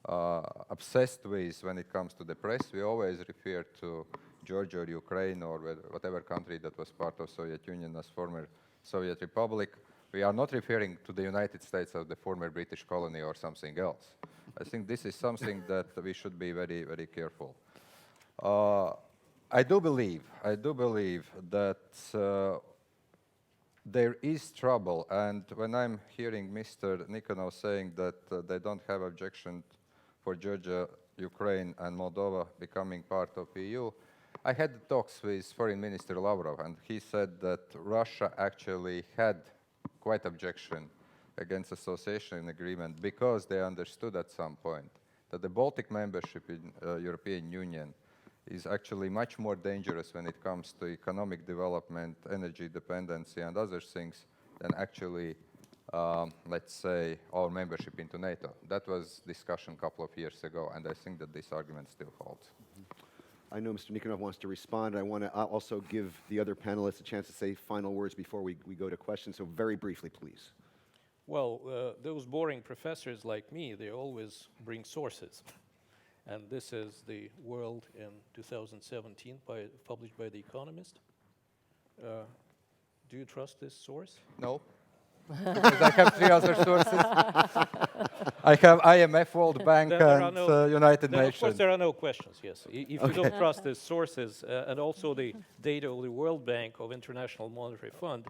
obsessed with when it comes to the press. We always refer to Georgia or Ukraine or whatever country that was part of Soviet Union as former Soviet Republic. We are not referring to the United States as the former British colony or something else. I think this is something that we should be very, very careful. I do believe that there is trouble, and when I'm hearing Mr. Nikonov saying that they don't have objection for Georgia, Ukraine, and Moldova becoming part of EU, I had talks with Foreign Minister Lavrov, and he said that Russia actually had quite objection against association agreement because they understood at some point that the Baltic membership in European Union is actually much more dangerous when it comes to economic development, energy dependency, and other things than actually, let's say, our membership into NATO. That was discussion a couple of years ago, and I think that this argument still holds. I know Mr. Nikonov wants to respond. I want to also give the other panelists a chance to say final words before we go to questions. So very briefly, please. Well, those boring professors like me, they always bring sources. And this is the World in 2017, published by The Economist. Do you trust this source? No, because I have three other sources. I have IMF, World Bank, Then there are and no- United Then, of course, Nations. there are no questions, yes. If you don't trust the sources, and also the data of the World Bank, of International Monetary Fund,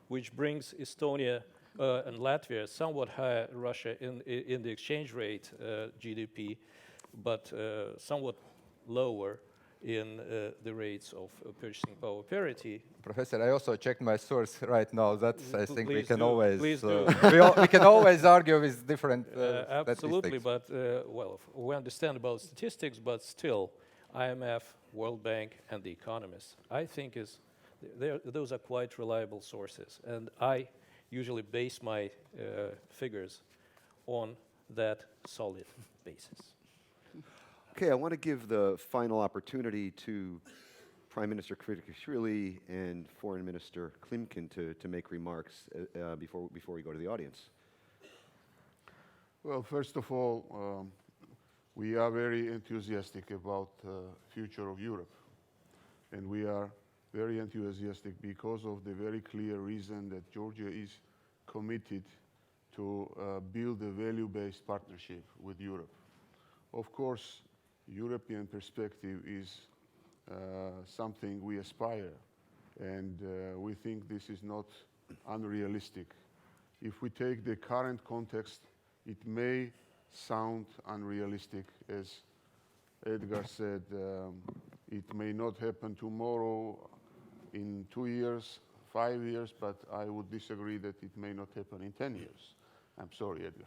which brings Estonia and Latvia somewhat higher Russia in the exchange rate, GDP, but somewhat lower in the rates of purchasing power parity. Professor, I also checked my source right now. That's, I think we Please can do, always please do. we can always argue with different Absolutely, statistics. but well, we understand about statistics, but still, IMF, World Bank, and The Economist, I think those are quite reliable sources, and I usually base my figures on that solid basis. Okay, I want to give the final opportunity to Prime Minister Kvirikashvili and Foreign Minister Klimkin to make remarks before we go to the audience. Well, first of all, we are very enthusiastic about the future of Europe. And we are very enthusiastic because of the very clear reason that Georgia is committed to build a value-based partnership with Europe. Of course, European perspective is something we aspire, and we think this is not unrealistic. If we take the current context, it may sound unrealistic, as Edgar said. It may not happen tomorrow, in 2 years, 5 years, but I would disagree that it may not happen in 10 years. I'm sorry, Edgar.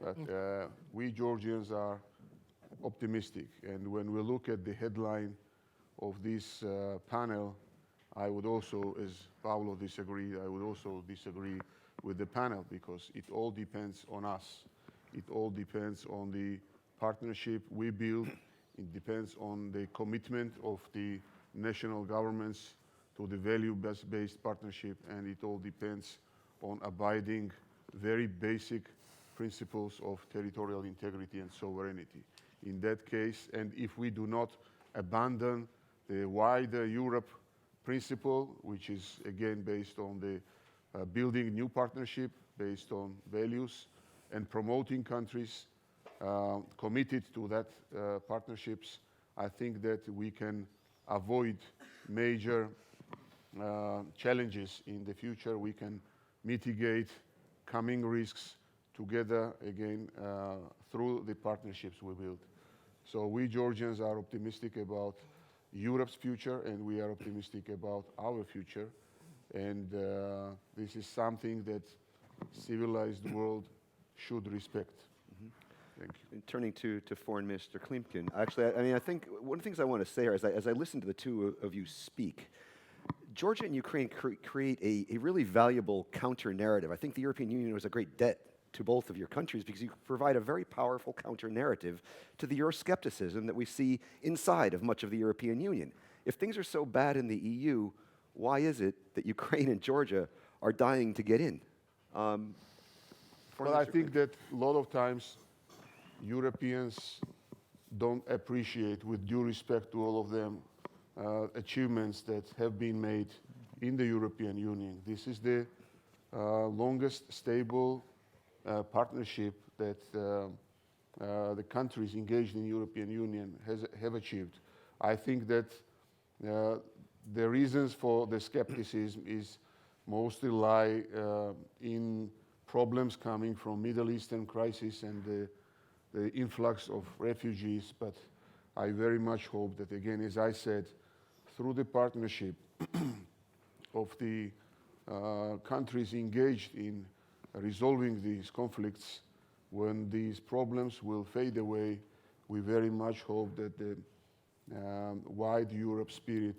But we Georgians are optimistic, and when we look at the headline of this panel, I would also, as Paolo disagreed, I would also disagree with the panel, because it all depends on us. It all depends on the partnership we build. It depends on the commitment of the national governments to the value-based partnership, and it all depends on abiding very basic principles of territorial integrity and sovereignty. In that case, and if we do not abandon the wider Europe principle, which is again based on the building new partnership based on values and promoting countries committed to that partnerships, I think that we can avoid major challenges in the future. We can mitigate coming risks together again through the partnerships we build. So we Georgians are optimistic about Europe's future, and we are optimistic about our future. And this is something that civilized world should respect. Thank you. And turning to Foreign Minister Klimkin, actually, I mean, I think one of the things I want to say here, as I listen to the two of you speak, Georgia and Ukraine create a really valuable counter-narrative. I think the European Union was a great debt to both of your countries, because you provide a very powerful counter-narrative to the Euroscepticism that we see inside of much of the European Union. If things are so bad in the EU, why is it that Ukraine and Georgia are dying to get in? Well, I think that a lot of times Europeans don't appreciate, with due respect to all of them, achievements that have been made in the European Union. This is the longest stable partnership that the countries engaged in the European Union have achieved. I think that the reasons for the skepticism is mostly lie in problems coming from Middle Eastern crisis and the influx of refugees. But I very much hope that, again, as I said, through the partnership of the countries engaged in resolving these conflicts, when these problems will fade away, we very much hope that the wide Europe spirit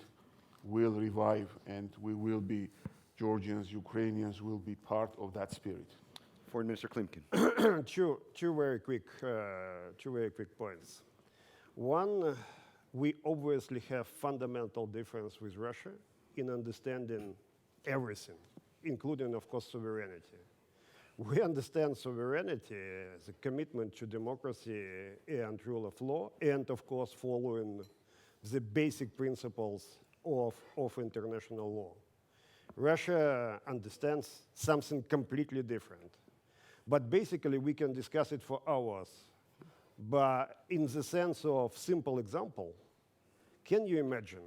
will revive, and we will be, Georgians, Ukrainians, will be part of that spirit. Foreign Minister Klimkin. Two very quick points. One, we obviously have fundamental difference with Russia in understanding everything, including, of course, sovereignty. We understand sovereignty as a commitment to democracy and rule of law, and of course following the basic principles of international law. Russia understands something completely different. But basically, we can discuss it for hours. But in the sense of simple example, can you imagine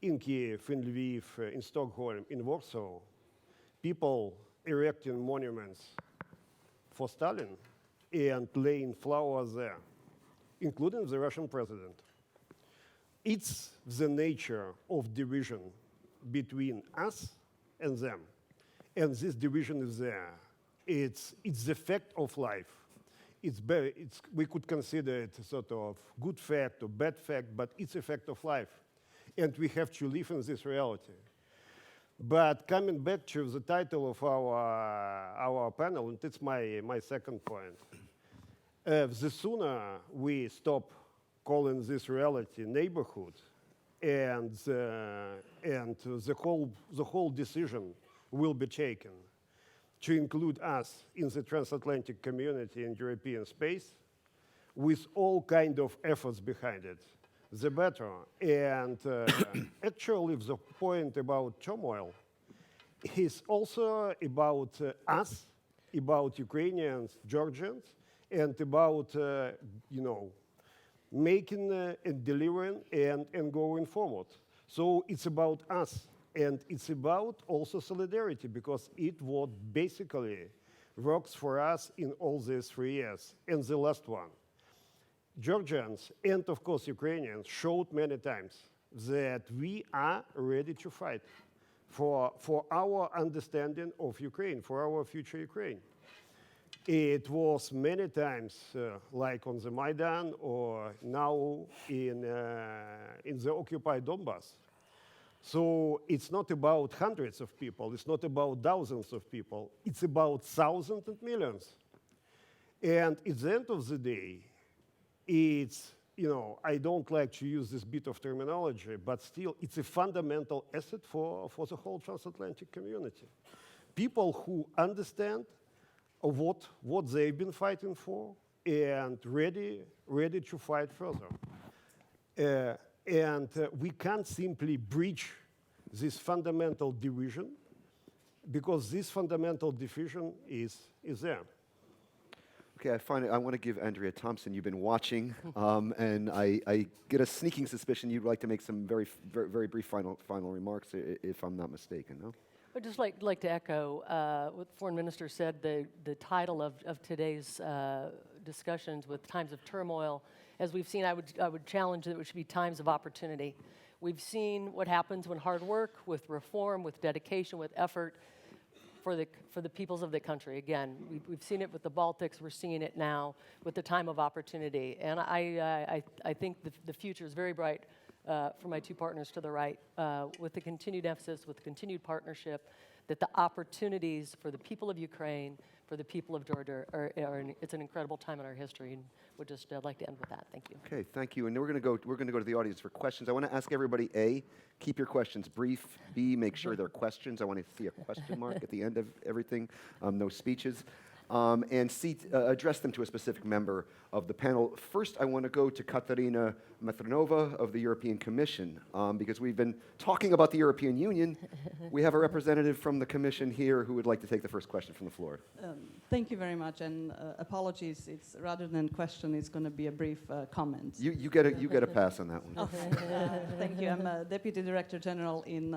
in Kiev, in Lviv, in Stockholm, in Warsaw, people erecting monuments for Stalin and laying flowers there, including the Russian president? It's the nature of division between us and them. And this division is there. It's the fact of life. We could consider it a sort of good fact or bad fact, but it's a fact of life. And we have to live in this reality. But coming back to the title of our panel, and it's my second point, the sooner we stop calling this reality neighborhood, and the whole decision will be taken to include us in the transatlantic community and European space with all kind of efforts behind it, the better. And actually, the point about turmoil is also about us, about Ukrainians, Georgians, and about, making and delivering and going forward. So it's about us. And it's about also solidarity, because it what basically works for us in all these 3 years. And the last one, Georgians and of course Ukrainians showed many times that we are ready to fight for our understanding of Ukraine, for our future Ukraine. It was many times like on the Maidan or now in the occupied Donbass. So it's not about hundreds of people, it's not about thousands of people, it's about thousands and millions. And at the end of the day, it's, I don't like to use this bit of terminology, but still it's a fundamental asset for the whole transatlantic community. People who understand what they've been fighting for and ready to fight further. And we can't simply breach this fundamental division, because this fundamental division is there. Okay, I want to give Andrea Thompson, you've been watching, and I get a sneaking suspicion you'd like to make some very, very, very brief final remarks, if I'm not mistaken, no? I'd just like to echo what the foreign minister said. The title of today's discussions with times of turmoil, as we've seen, I would challenge that it should be times of opportunity. We've seen what happens when hard work, with reform, with dedication, with effort for the peoples of the country. Again, we've seen it with the Baltics. We're seeing it now with the time of opportunity. And I think the future is very bright for my two partners to the right, with the continued emphasis, with the continued partnership, that the opportunities for the people of Ukraine, for the people of Georgia, it's an incredible time in our history, and would just like to end with that. Thank you. Okay, thank you. And we're going to go to the audience for questions. I want to ask everybody: A, keep your questions brief. B, make sure they're questions. I want to see a question mark at the end of everything. No speeches. And C, address them to a specific member of the panel. First, I want to go to Katarina Matronova of the European Commission, because we've been talking about the European Union. We have a representative from the Commission here who would like to take the first question from the floor. Thank you very much, and apologies. It's rather than question, it's going to be a brief comment. You get a pass on that one. Okay. Thank you. I'm a Deputy Director General in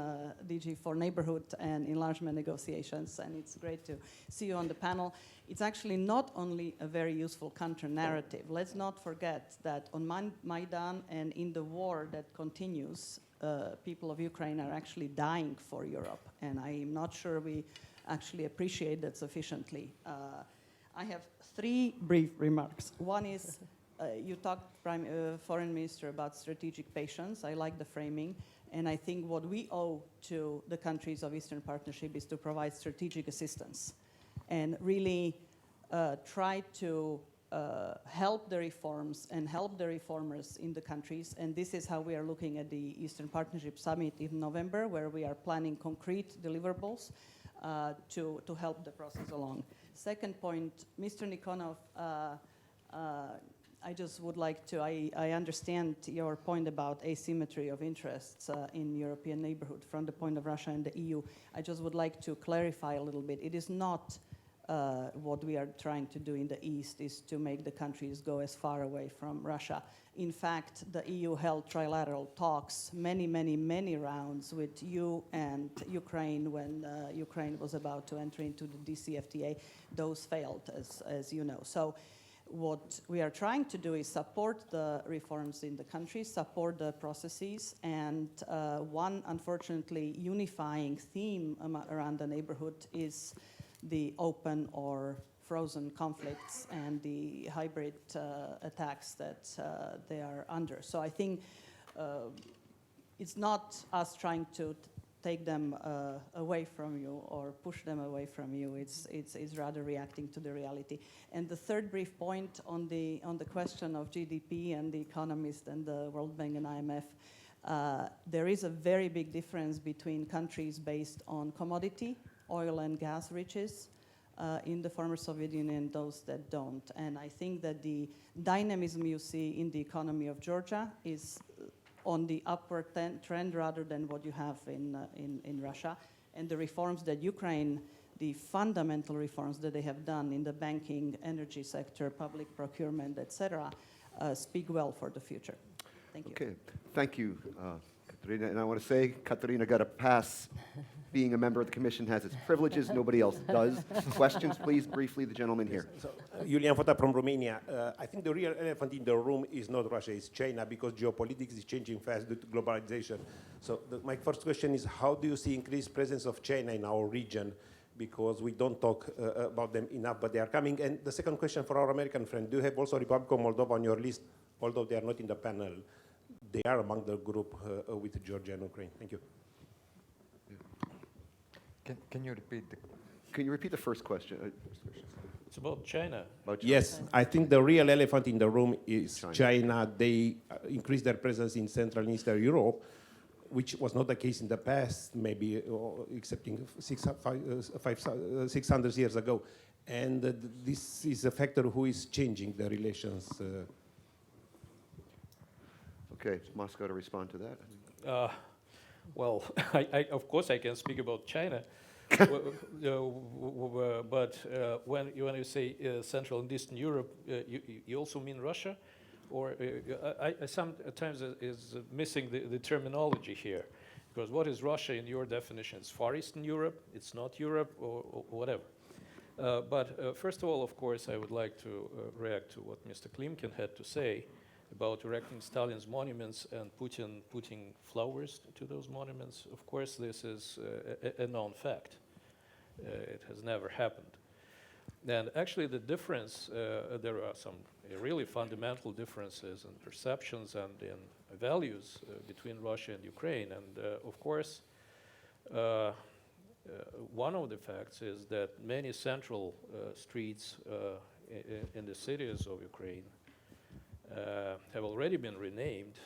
DG for Neighbourhood and Enlargement negotiations, and it's great to see you on the panel. It's actually not only a very useful counter-narrative. Let's not forget that on Maidan and in the war that continues, people of Ukraine are actually dying for Europe, and I'm not sure we actually appreciate that sufficiently. I have three brief remarks. One is, you talked, Foreign Minister, about strategic patience. I like the framing, and I think what we owe to the countries of Eastern Partnership is to provide strategic assistance and really try to help the reforms and help the reformers in the countries. And this is how we are looking at the Eastern Partnership Summit in November, where we are planning concrete deliverables. to help the process along. Second point, Mr. Nikonov, I just would like to, I understand your point about asymmetry of interests in European neighborhood from the point of Russia and the EU. I just would like to clarify a little bit. It is not what we are trying to do in the East is to make the countries go as far away from Russia. In fact, the EU held trilateral talks, many rounds with you and Ukraine when Ukraine was about to enter into the DCFTA. Those failed, as you know. So what we are trying to do is support the reforms in the country, support the processes, and one, unfortunately, unifying theme around the neighborhood is the open or frozen conflicts and the hybrid attacks that they are under. So I think it's not us trying to take them away from you or push them away from you. It's rather reacting to the reality. And the third brief point on the question of GDP and The Economist and the World Bank and IMF, there is a very big difference between countries based on commodity, oil and gas riches, in the former Soviet Union and those that don't. And I think that the dynamism you see in the economy of Georgia is on the upward trend rather than what you have in Russia. And the reforms that Ukraine, the fundamental reforms that they have done in the banking, energy sector, public procurement, etc., speak well for the future. Thank you. Okay, thank you, Katerina. And I want to say, Katerina got a pass. Being a member of the commission has its privileges. Nobody else does. Questions, please, briefly, the gentleman here. So, Julian Fota from Romania. I think the real elephant in the room is not Russia, it's China, because geopolitics is changing fast due to globalization. So my first question is, how do you see increased presence of China in our region? Because we don't talk about them enough, but they are coming. And the second question for our American friend, do you have also Republic of Moldova on your list, although they are not in the panel? They are among the group with Georgia and Ukraine. Thank you. Can you repeat the... Can you repeat the first question? It's about China. About China. Yes, I think the real elephant in the room is China. They increased their presence in Central and Eastern Europe, which was not the case in the past, maybe excepting 600 years ago. And this is a factor who is changing the relations. Okay, Moscow to respond to that. Well, of course I can speak about China, but when you say Central and Eastern Europe, you also mean Russia? Or I sometimes is missing the terminology here, because what is Russia in your definition? It's Far Eastern Europe, it's not Europe, or whatever. But first of all, of course, I would like to react to what Mr. Klimkin had to say about erecting Stalin's monuments and putting flowers to those monuments. Of course, this is a known fact. It has never happened. And actually the difference, there are some really fundamental differences in perceptions and in values between Russia and Ukraine. And of course, one of the facts is that many central streets in the cities of Ukraine have already been renamed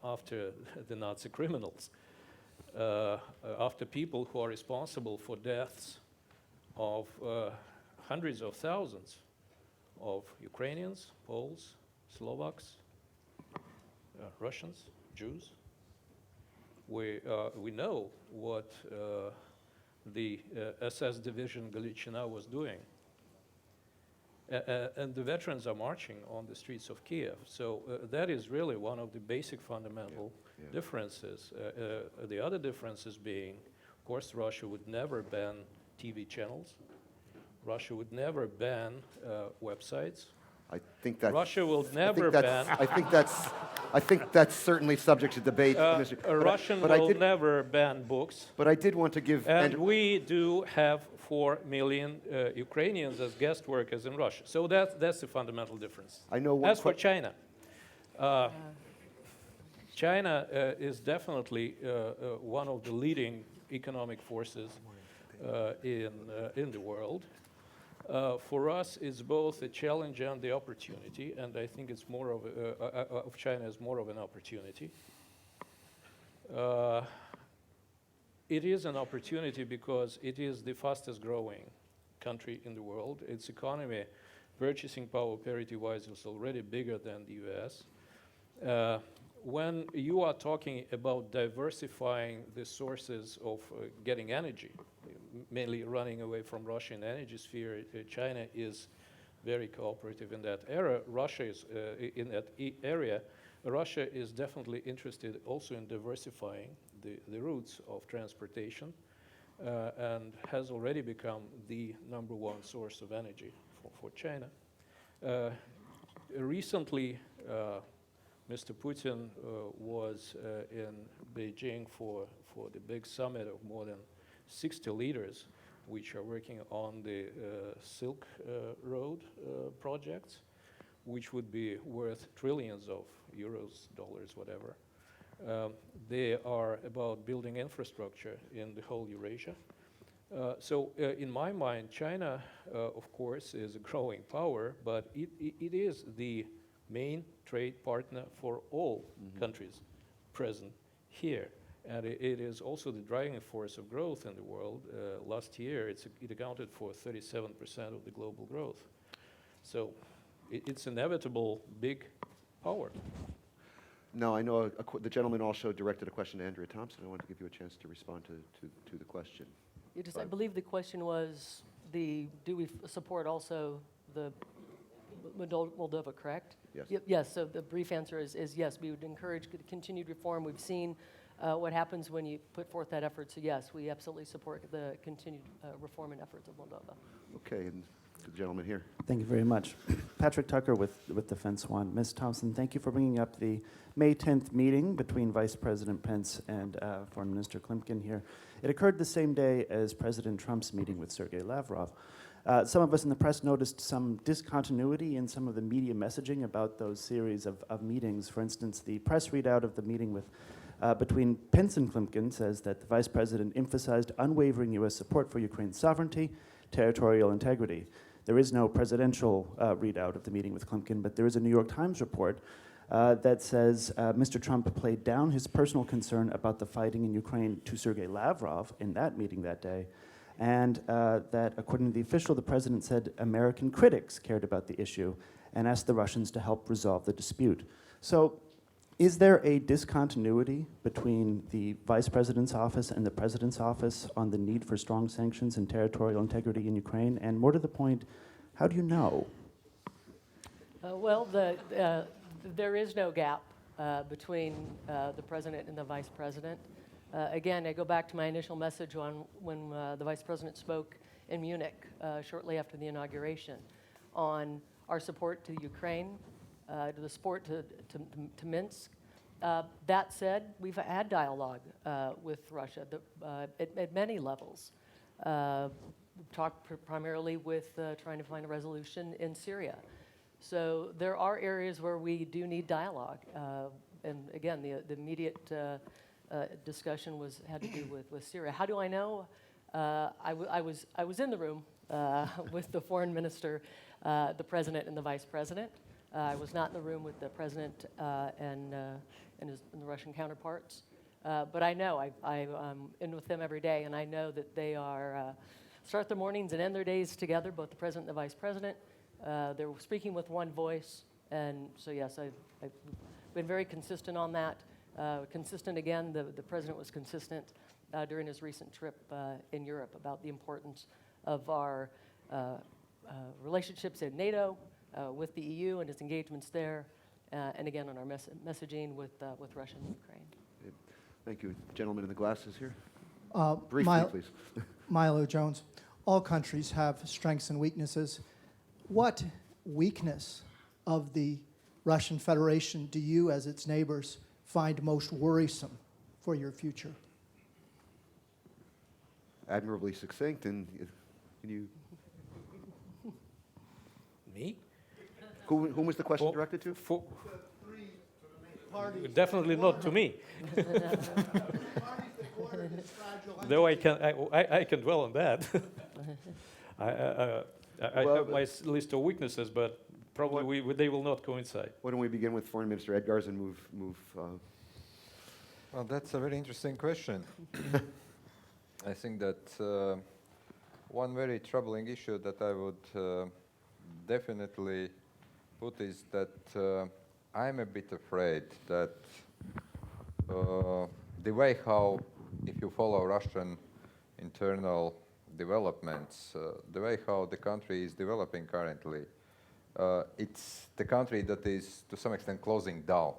after the Nazi criminals, after people who are responsible for deaths of hundreds of thousands of Ukrainians, Poles, Slovaks, Russians, Jews. We know what the SS division Galiciana was doing. And the veterans are marching on the streets of Kiev. So that is really one of the basic fundamental differences. The other differences being, of course, Russia would never ban TV channels. Russia would never ban websites. I think that Russia will never ban. I think that's certainly subject to debate. Russia will never ban books. But I did want to give. And we do have 4 million Ukrainians as guest workers in Russia. So that's the fundamental difference. I know. As for China, China is definitely one of the leading economic forces in the world. For us, it's both a challenge and the opportunity, and I think it's more of China is more of an opportunity. it is an opportunity because it is the fastest growing country in the world. Its economy, purchasing power parity-wise, is already bigger than the US. When you are talking about diversifying the sources of getting energy, mainly running away from Russian energy sphere, China is very cooperative in that area. Russia is in that area. Russia is definitely interested also in diversifying the routes of transportation and has already become the #1 source of energy for China. Recently, Mr. Putin was in Beijing for the big summit of more than 60 leaders, which are working on the Silk Road projects, which would be worth trillions of euros, dollars, whatever. They are about building infrastructure in the whole Eurasia. So in my mind, China, of course, is a growing power, but it is the main trade partner for all countries present here. And it is also the driving force of growth in the world. Last year, it accounted for 37% of the global growth. So it's inevitable big power. Now, I know the gentleman also directed a question to Andrea Thompson. I want to give you a chance to respond to the question. I believe the question was, do we support also the Moldova, correct? Yes. Yes, so the brief answer is yes, we would encourage continued reform. We've seen what happens when you put forth that effort, so yes, we absolutely support the continued reform and efforts of Moldova. Okay, and the gentleman here. Thank you very much. Patrick Tucker with Defense One. Ms. Thompson, thank you for bringing up the May 10th meeting between Vice President Pence and Foreign Minister Klimkin here. It occurred the same day as President Trump's meeting with Sergei Lavrov. Some of us in the press noticed some discontinuity in some of the media messaging about those series of meetings. For instance, the press readout of the meeting between Pence and Klimkin says that the Vice President emphasized unwavering U.S. support for Ukraine's sovereignty, territorial integrity. There is no presidential readout of the meeting with Klimkin, but there is a New York Times report that says Mr. Trump played down his personal concern about the fighting in Ukraine to Sergei Lavrov in that meeting that day, and that, according to the official, the president said American critics cared about the issue and asked the Russians to help resolve the dispute. So, is there a discontinuity between the vice president's office and the president's office on the need for strong sanctions and territorial integrity in Ukraine? And more to the point, how do you know? Well, there is no gap between the president and the vice president. Again, I go back to my initial message on when the vice president spoke in Munich shortly after the inauguration on our support to Ukraine, to the support to Minsk. That said, we've had dialogue with Russia at many levels. We've talked primarily with trying to find a resolution in Syria. So there are areas where we do need dialogue. And again, the immediate discussion had to do with Syria. How do I know? I was in the room with the foreign minister, the president, and the vice president. I was not in the room with the president and the Russian counterparts. But I know, I'm in with them every day, and I know that they are start their mornings and end their days together, both the president and the vice president. They're speaking with one voice, and so yes, I've been very consistent on that. Consistent again, the president was consistent during his recent trip in Europe about the importance of our relationships in NATO, with the EU and its engagements there, and again on our messaging with Russia and Ukraine. Thank you. Gentleman in the glasses here. Briefly, please. Milo Jones. All countries have strengths and weaknesses. What weakness of the Russian Federation do you, as its neighbors, find most worrisome for your future? Admirably succinct, and can you... Me? Whom was the question directed to? Definitely not to me. Though I can dwell on that. I have my list of weaknesses, but probably they will not coincide. Why don't we begin with Foreign Minister Edgars and move Well, that's a very interesting question. I think that one very troubling issue that I would definitely put is that I'm a bit afraid that the way how, if you follow Russian internal developments, the way how the country is developing currently, it's the country that is to some extent closing down.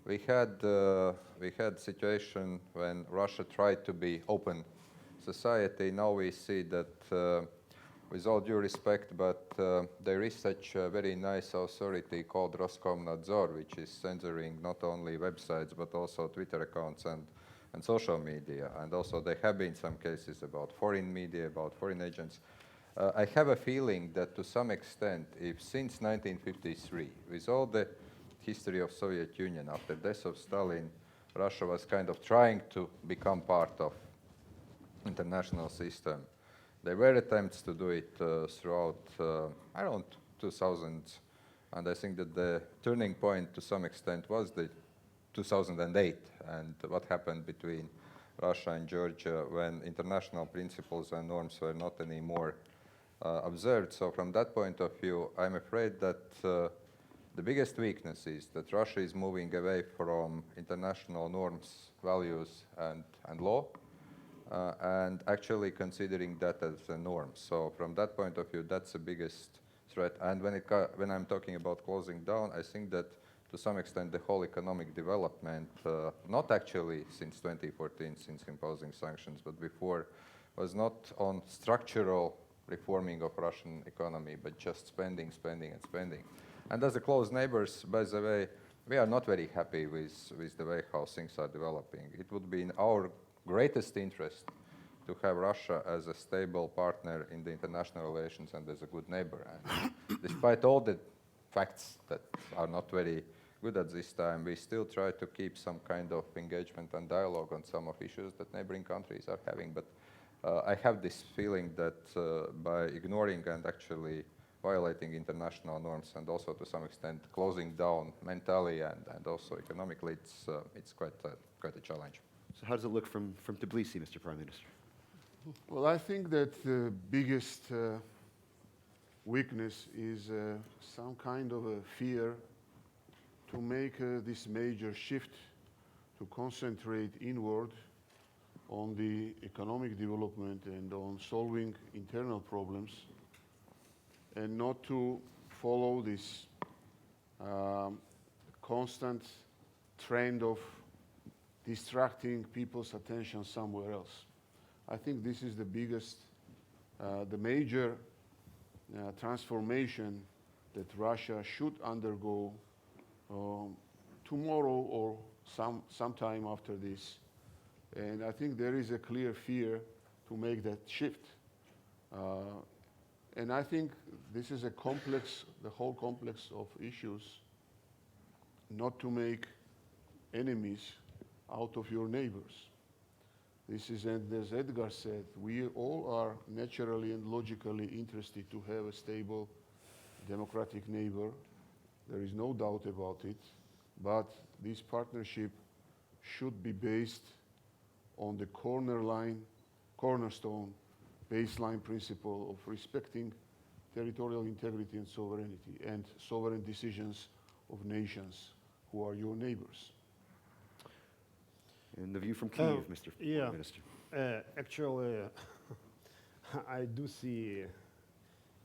We had situation when Russia tried to be open society. Now we see that, with all due respect, but there is such a very nice authority called Roskomnadzor, which is censoring not only websites but also Twitter accounts and social media. And also there have been some cases about foreign media, about foreign agents. I have a feeling that to some extent, if since 1953, with all the history of Soviet Union, after death of Stalin, Russia was kind of trying to become part of international system. There were attempts to do it throughout around 2000, and I think that the turning point to some extent was the 2008 and what happened between Russia and Georgia when international principles and norms were not anymore observed. So from that point of view, I'm afraid that the biggest weakness is that Russia is moving away from international norms, values, and law, and actually considering that as a norm. So from that point of view, that's the biggest threat. And when I'm talking about closing down, I think that to some extent the whole economic development, not actually since 2014, since imposing sanctions, but before, was not on structural reforming of Russian economy, but just spending, spending, and spending. And as a close neighbors, by the way, we are not very happy with the way how things are developing. It would be in our greatest interest to have Russia as a stable partner in the international relations and as a good neighbor. And despite all the facts that are not very good at this time, we still try to keep some kind of engagement and dialogue on some of issues that neighboring countries are having. But I have this feeling that by ignoring and actually violating international norms and also to some extent closing down mentally and also economically, it's quite a challenge. So how does it look from Tbilisi, Mr. Prime Minister? Well, I think that the biggest weakness is some kind of a fear to make this major shift to concentrate inward on the economic development and on solving internal problems and not to follow this constant trend of distracting people's attention somewhere else. I think this is the biggest, the major transformation that Russia should undergo tomorrow or sometime after this. And I think there is a clear fear to make that shift. And I think this is a complex, the whole complex of issues, not to make enemies out of your neighbors. This is, and as Edgar said, we all are naturally and logically interested to have a stable, democratic neighbor. There is no doubt about it. But this partnership should be based on the cornerstone, baseline principle of respecting territorial integrity and sovereignty and sovereign decisions of nations who are your neighbors. And the view from Kyiv, Mr. Yeah. Minister. Actually, I do see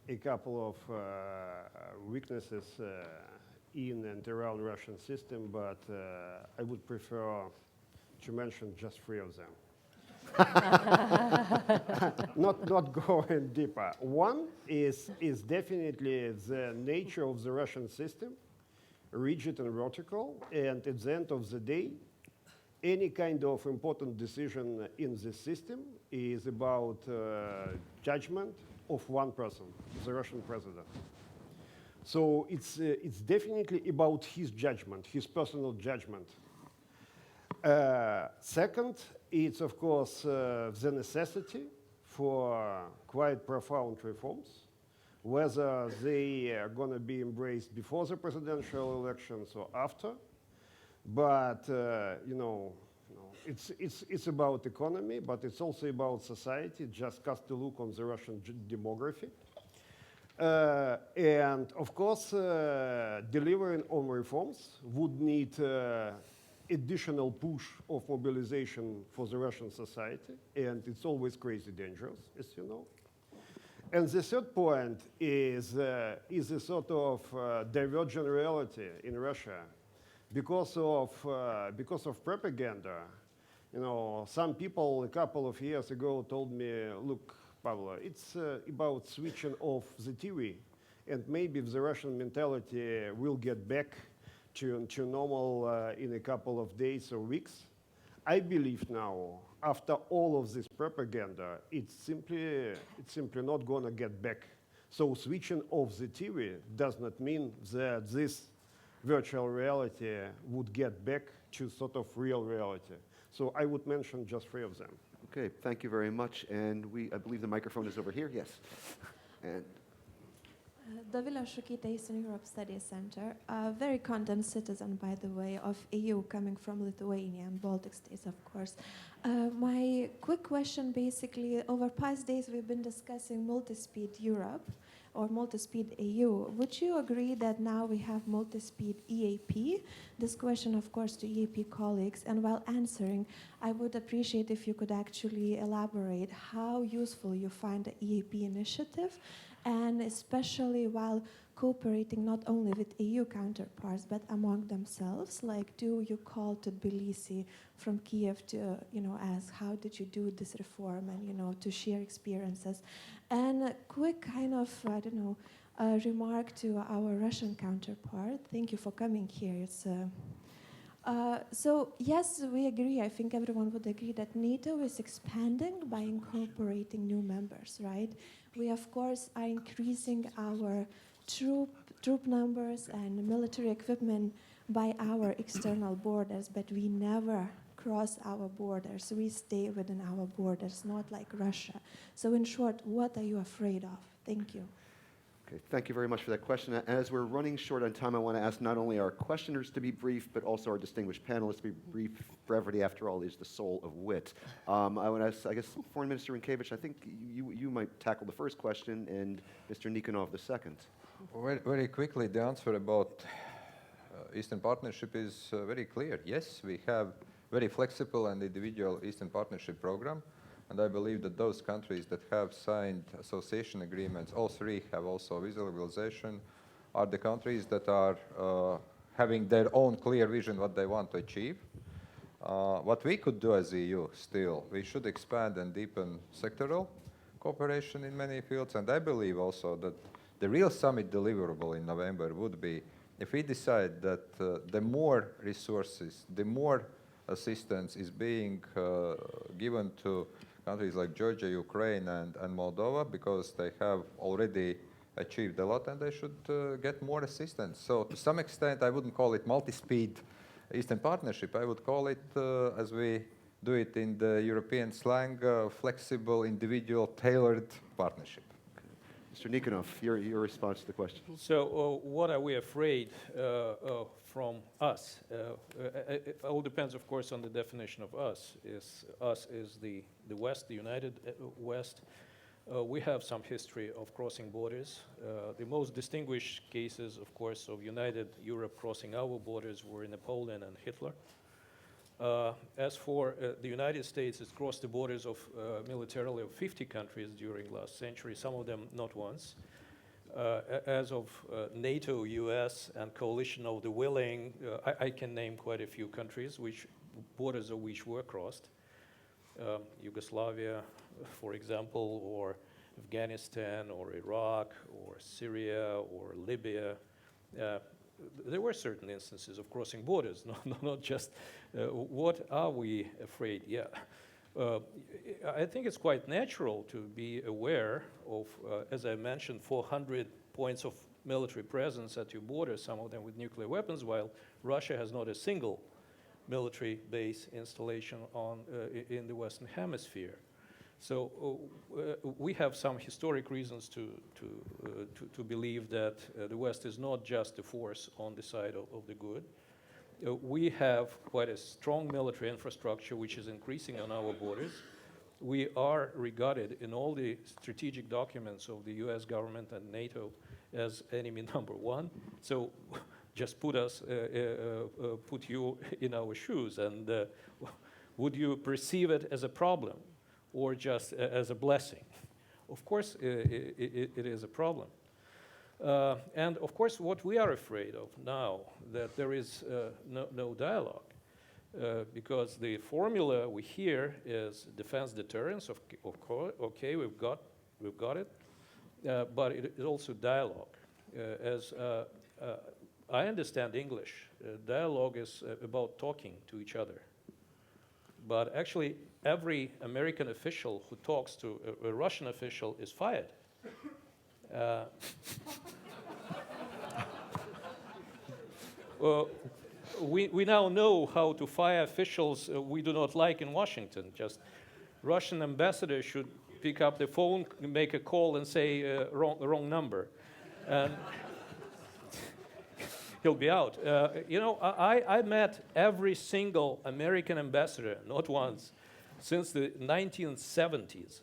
a couple of weaknesses in and around Russian system, but I would prefer to mention just 3 of them. not going deeper. One is definitely the nature of the Russian system, rigid and vertical, and at the end of the day, any kind of important decision in this system is about judgment of one person, the Russian president. So it's definitely about his judgment, his personal judgment. Second, it's of course the necessity for quite profound reforms, whether they are going to be embraced before the presidential elections or after. But it's about economy, but it's also about society. Just cast a look on the Russian demography. And of course, delivering on reforms would need additional push of mobilization for the Russian society, and it's always crazy dangerous, as you know. And the third point is a sort of divergent reality in Russia because of propaganda. You know, some people a couple of years ago told me, look, Pavlo, it's about switching off the TV, and maybe the Russian mentality will get back to normal in a couple of days or weeks. I believe now, after all of this propaganda, it's simply not going to get back. So switching off the TV does not mean that this virtual reality would get back to sort of real reality. So I would mention just 3 of them. Okay, thank you very much. And I believe the microphone is over here. Yes. And Dovila Shukita, Eastern Europe Studies Center, a very content citizen, by the way, of EU, coming from Lithuania and Baltic states, of course. My quick question, basically, over past days we've been discussing multi-speed Europe or multi-speed EU. Would you agree that now we have multi-speed EAP? This question, of course, to EAP colleagues. And while answering, I would appreciate if you could actually elaborate how useful you find the EAP initiative, and especially while cooperating not only with EU counterparts but among themselves. Like, do you call to Tbilisi from Kiev to, ask how did you do this reform, and to share experiences? And a quick kind of, remark to our Russian counterpart. Thank you for coming here. It's so yes, we agree. I think everyone would agree that NATO is expanding by incorporating new members, right? We, of course, are increasing our troop numbers and military equipment by our external borders, but we never cross our borders. We stay within our borders, not like Russia. So in short, what are you afraid of? Thank you. okay, thank you very much for that question. As we're running short on time, I want to ask not only our questioners to be brief, but also our distinguished panelists to be brief. Brevity, after all, is the soul of wit. I want to ask, I guess, Foreign Minister Rinkevich, I think you might tackle the first question, and Mr. Nikonov the second. Very, very quickly, the answer about Eastern Partnership is very clear. Yes, we have very flexible and individual Eastern Partnership program, and I believe that those countries that have signed association agreements, all 3 have also visa liberalization, are the countries that are having their own clear vision what they want to achieve. What we could do as EU still, we should expand and deepen sectoral cooperation in many fields, and I believe also that the real summit deliverable in November would be if we decide that the more resources, the more assistance is being given to countries like Georgia, Ukraine, and Moldova, because they have already achieved a lot and they should get more assistance. So to some extent, I wouldn't call it multi-speed Eastern Partnership. I would call it, as we do it in the European slang, flexible, individual, tailored partnership. Mr. Nikonov, your response to the question. So what are we afraid from us? It all depends, of course, on the definition of us. Us is the West, the United West. We have some history of crossing borders. The most distinguished cases, of course, of United Europe crossing our borders were Napoleon and Hitler. As for the United States, it's crossed the borders of militarily of 50 countries during last century, some of them not once. As of NATO, US, and coalition of the willing, I can name quite a few countries which borders of which were crossed. Yugoslavia, for example, or Afghanistan, or Iraq, or Syria, or Libya. There were certain instances of crossing borders, not just what are we afraid? Yeah. I think it's quite natural to be aware of, as I mentioned, 400 points of military presence at your border, some of them with nuclear weapons, while Russia has not a single military base installation in the Western Hemisphere. So we have some historic reasons to believe that the West is not just a force on the side of the good. We have quite a strong military infrastructure which is increasing on our borders. We are regarded in all the strategic documents of the US government and NATO as enemy number one. So just put you in our shoes, and would you perceive it as a problem or just as a blessing? Of course, it is a problem. And of course, what we are afraid of now, that there is no dialogue, because the formula we hear is defense deterrence, of course, okay, we've got it, but it is also dialogue. As I understand English, dialogue is about talking to each other. But actually, every American official who talks to a Russian official is fired. We now know how to fire officials we do not like in Washington. Just Russian ambassador should pick up the phone, make a call, and say wrong number, and he'll be out. I met every single American ambassador, not once, since the 1970s,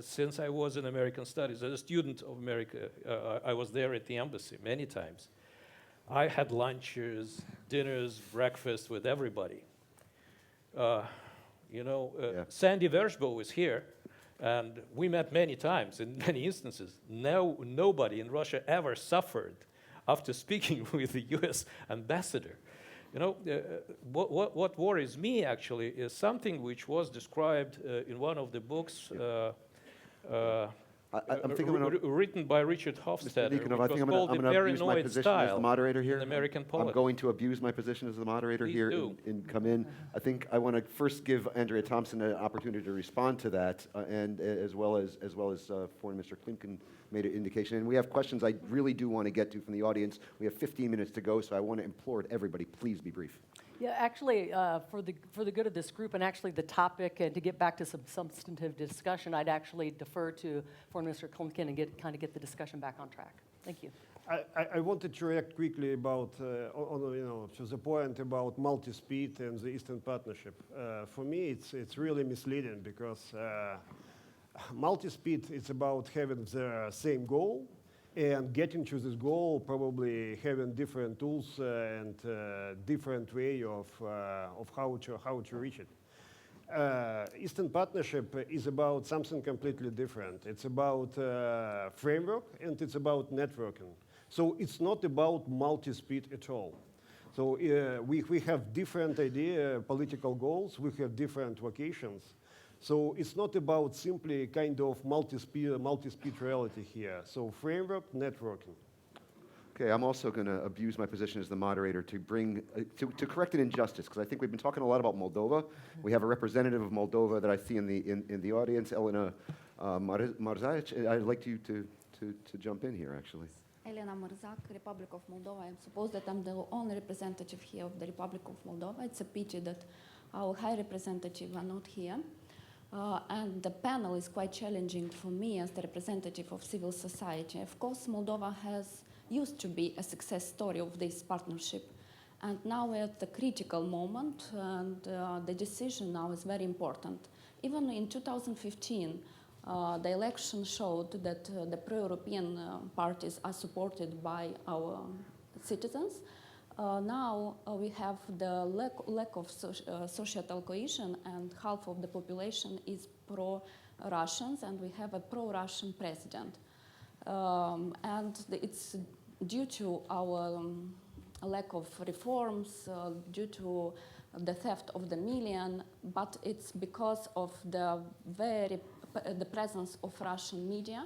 since I was in American studies. As a student of America, I was there at the embassy many times. I had lunches, dinners, breakfast with everybody. Sandy Vershbow is here, and we met many times in many instances. Nobody in Russia ever suffered after speaking with the US ambassador. What worries me actually is something which was described in one of the books written by Richard Hofstadter, which was called The Paranoid Style in American Politics. I'm going to abuse my position as the moderator Please here do. and come in. I think I want to first give Andrea Thompson an opportunity to respond to that, and as well as Foreign Minister Klimkin made an indication. And we have questions I really do want to get to from the audience. We have 15 minutes to go, so I want to implore everybody, please be brief. Yeah, actually, for the good of this group and actually the topic, and to get back to some substantive discussion, I'd actually defer to Foreign Minister Klimkin and get the discussion back on track. Thank you. I wanted to react quickly about to the point about multi-speed and the Eastern Partnership. For me, it's really misleading because multi-speed is about having the same goal and getting to this goal, probably having different tools and different way of how to reach it. Eastern Partnership is about something completely different. It's about framework and it's about networking. So it's not about multi-speed at all. So we have different political goals. We have different locations. So it's not about simply kind of multi-speed reality here. So framework, networking. Okay, I'm also going to abuse my position as the moderator to bring to correct an injustice, because I think we've been talking a lot about Moldova. We have a representative of Moldova that I see in the audience, Elena Marzac. I'd like you to jump in here, actually. Elena Marzac, Republic of Moldova. I suppose that I'm the only representative here of the Republic of Moldova. It's a pity that our high representative are not here. And the panel is quite challenging for me as the representative of civil society. Of course, Moldova used to be a success story of this partnership. And now we're at the critical moment, and the decision now is very important. Even in 2015, the election showed that the pro-European parties are supported by our citizens. Now we have the lack of societal cohesion, and half of the population is pro-Russians, and we have a pro-Russian president. And it's due to our lack of reforms, due to the theft of the million, but it's because of the presence of Russian media.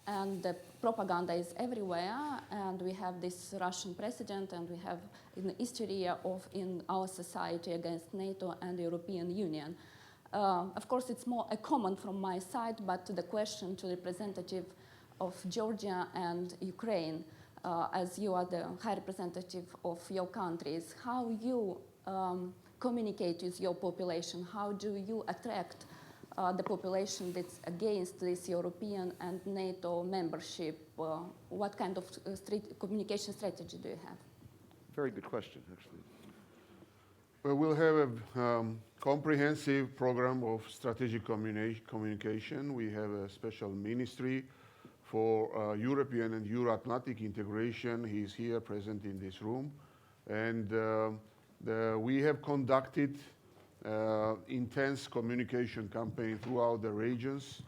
And the propaganda is everywhere, and we have this Russian president, and we have an history in our society against NATO and the European Union. Of course, it's more a comment from my side, but the question to the representative of Georgia and Ukraine, as you are the high representative of your countries, how you communicate with your population, how do you attract the population that's against this European and NATO membership? What kind of communication strategy do you have? Very good question, actually. Well, we'll have a comprehensive program of strategic communication. We have a special ministry for European and Euro-Atlantic integration. He's here present in this room. And we have conducted intense communication campaign throughout the regions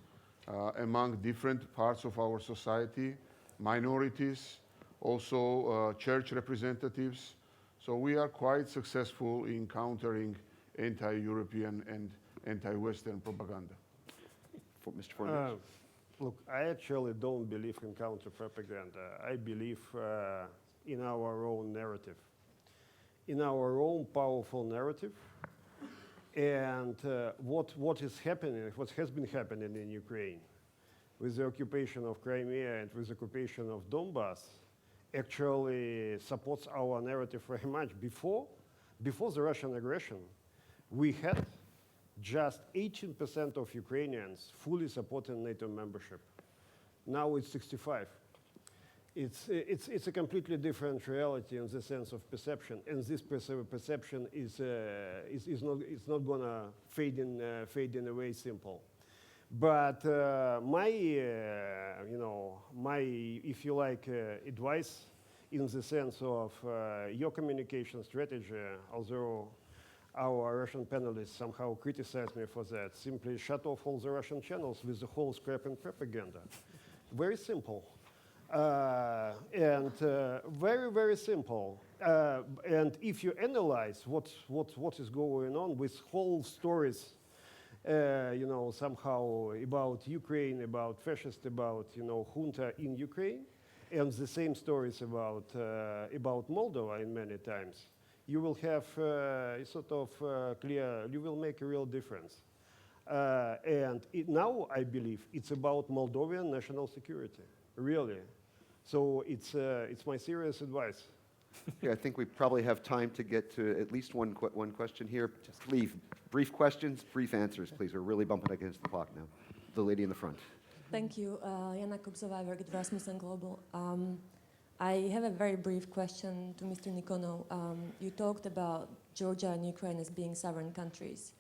among different parts of our society, minorities, also church representatives. So we are quite successful in countering anti-European and anti-Western propaganda. For Mr. Forners? Look, I actually don't believe in counter-propaganda. I believe in our own narrative, in our own powerful narrative. And what is happening, what has been happening in Ukraine with the occupation of Crimea and with the occupation of Donbass actually supports our narrative very much. Before the Russian aggression, we had just 18% of Ukrainians fully supporting NATO membership. Now it's 65. It's a completely different reality in the sense of perception, and this perception is not gonna fade in away simple. But my if you like advice in the sense of your communication strategy, although our Russian panelists somehow criticize me for that, simply shut off all the Russian channels with the whole scrap and propaganda. Very simple. And very, very simple. And if you analyze what is going on with whole stories, somehow about Ukraine, about fascist, about junta in Ukraine, and the same stories about Moldova in many times, you will have clear. You will make a real difference. And now I believe it's about Moldovan national security, really. So it's my serious advice. Yeah, I think we probably have time to get to at least one question here. Just leave brief questions, brief answers, please. We're really bumping against the clock now. The lady in the front. Thank you. Jana Kubsova, I work at Rasmussen Global. I have a very brief question to Mr. Nikonov. You talked about Georgia and Ukraine as being sovereign countries.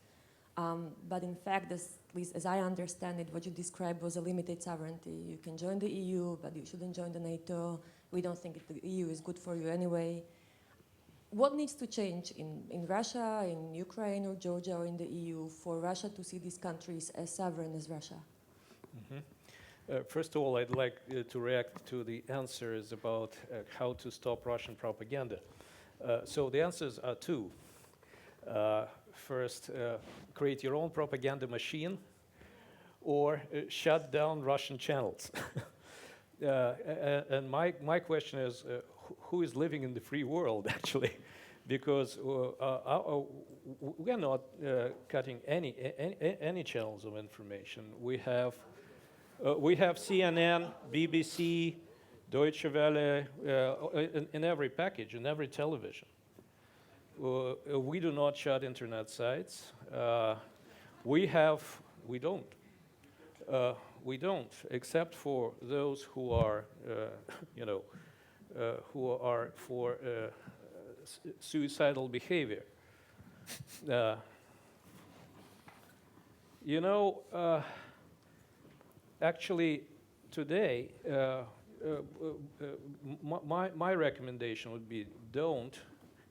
But in fact, at least as I understand it, what you described was a limited sovereignty. You can join the EU, but you shouldn't join the NATO. We don't think the EU is good for you anyway. What needs to change in Russia, in Ukraine or Georgia or in the EU for Russia to see these countries as sovereign as Russia? Mm-hmm. First of all, I'd like to react to the answers about how to stop Russian propaganda. So the answers are two. First, create your own propaganda machine, or shut down Russian channels. And my question is, who is living in the free world, actually? Because we are not cutting any channels of information. We have CNN, BBC, Deutsche Welle in every package, in every television. We do not shut internet sites. We don't, except for those who are, who are for suicidal behavior. Actually, today, my recommendation would be don't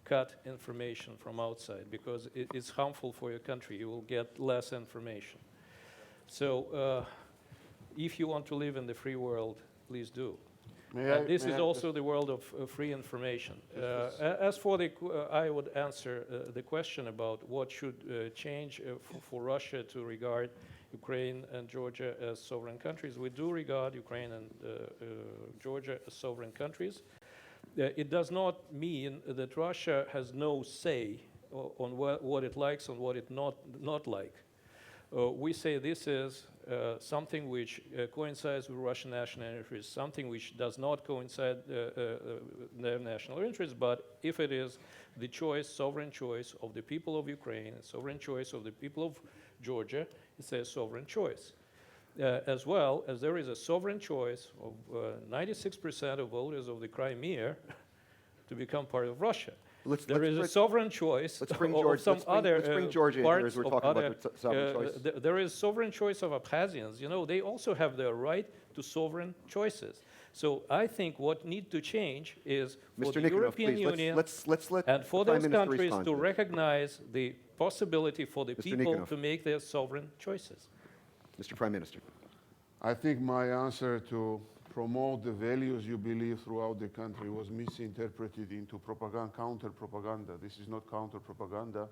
cut information from outside, because it's harmful for your country. You will get less information. So if you want to live in the free world, please do. This is also the world of free information. As for I would answer the question about what should change for Russia to regard Ukraine and Georgia as sovereign countries. We do regard Ukraine and Georgia as sovereign countries. It does not mean that Russia has no say on what it likes and what it not like. We say this is something which coincides with Russian national interests, something which does not coincide their national interests, but if it is the choice, sovereign choice of the people of Ukraine, sovereign choice of the people of Georgia, it's a sovereign choice. As well as there is a sovereign choice of 96% of voters of the Crimea to become part of Russia. There is a sovereign choice Let's bring of George. some other Let's bring Georgia in here as parts we're of talking other, about the sovereign choice. There is sovereign choice of Abkhazians. You know, they also have the right to sovereign choices. So I think what needs to change is for Mr. the Nikonov, European please, Union let's let and for the Prime those Minister countries respond to this. recognize the possibility for the Mr. people Nikonov. to make their sovereign choices. Mr. Prime Minister. I think my answer to promote the values you believe throughout the country was misinterpreted into propaganda, counter-propaganda. This is not counter-propaganda.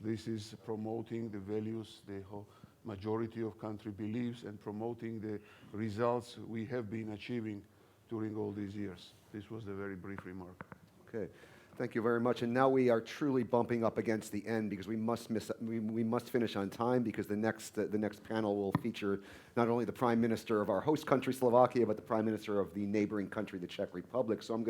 This is promoting the values the whole majority of country believes and promoting the results we have been achieving during all these years. This was a very brief remark. Okay. Thank you very much. And now we are truly bumping up against the end because we must finish on time because the next panel will feature not only the Prime Minister of our host country, Slovakia, but the Prime Minister of the neighboring country, the Czech Republic. So I'm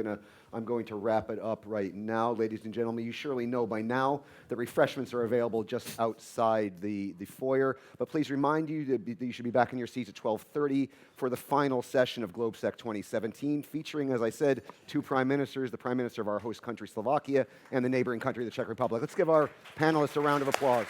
going to wrap it up right now. Ladies and gentlemen, you surely know by now that refreshments are available just outside the foyer. But please remind you that you should be back in your seats at 12:30 for the final session of GLOBSEC 2017, featuring, as I said, two Prime Ministers, the Prime Minister of our host country, Slovakia, and the neighboring country, the Czech Republic. Let's give our panelists a round of applause.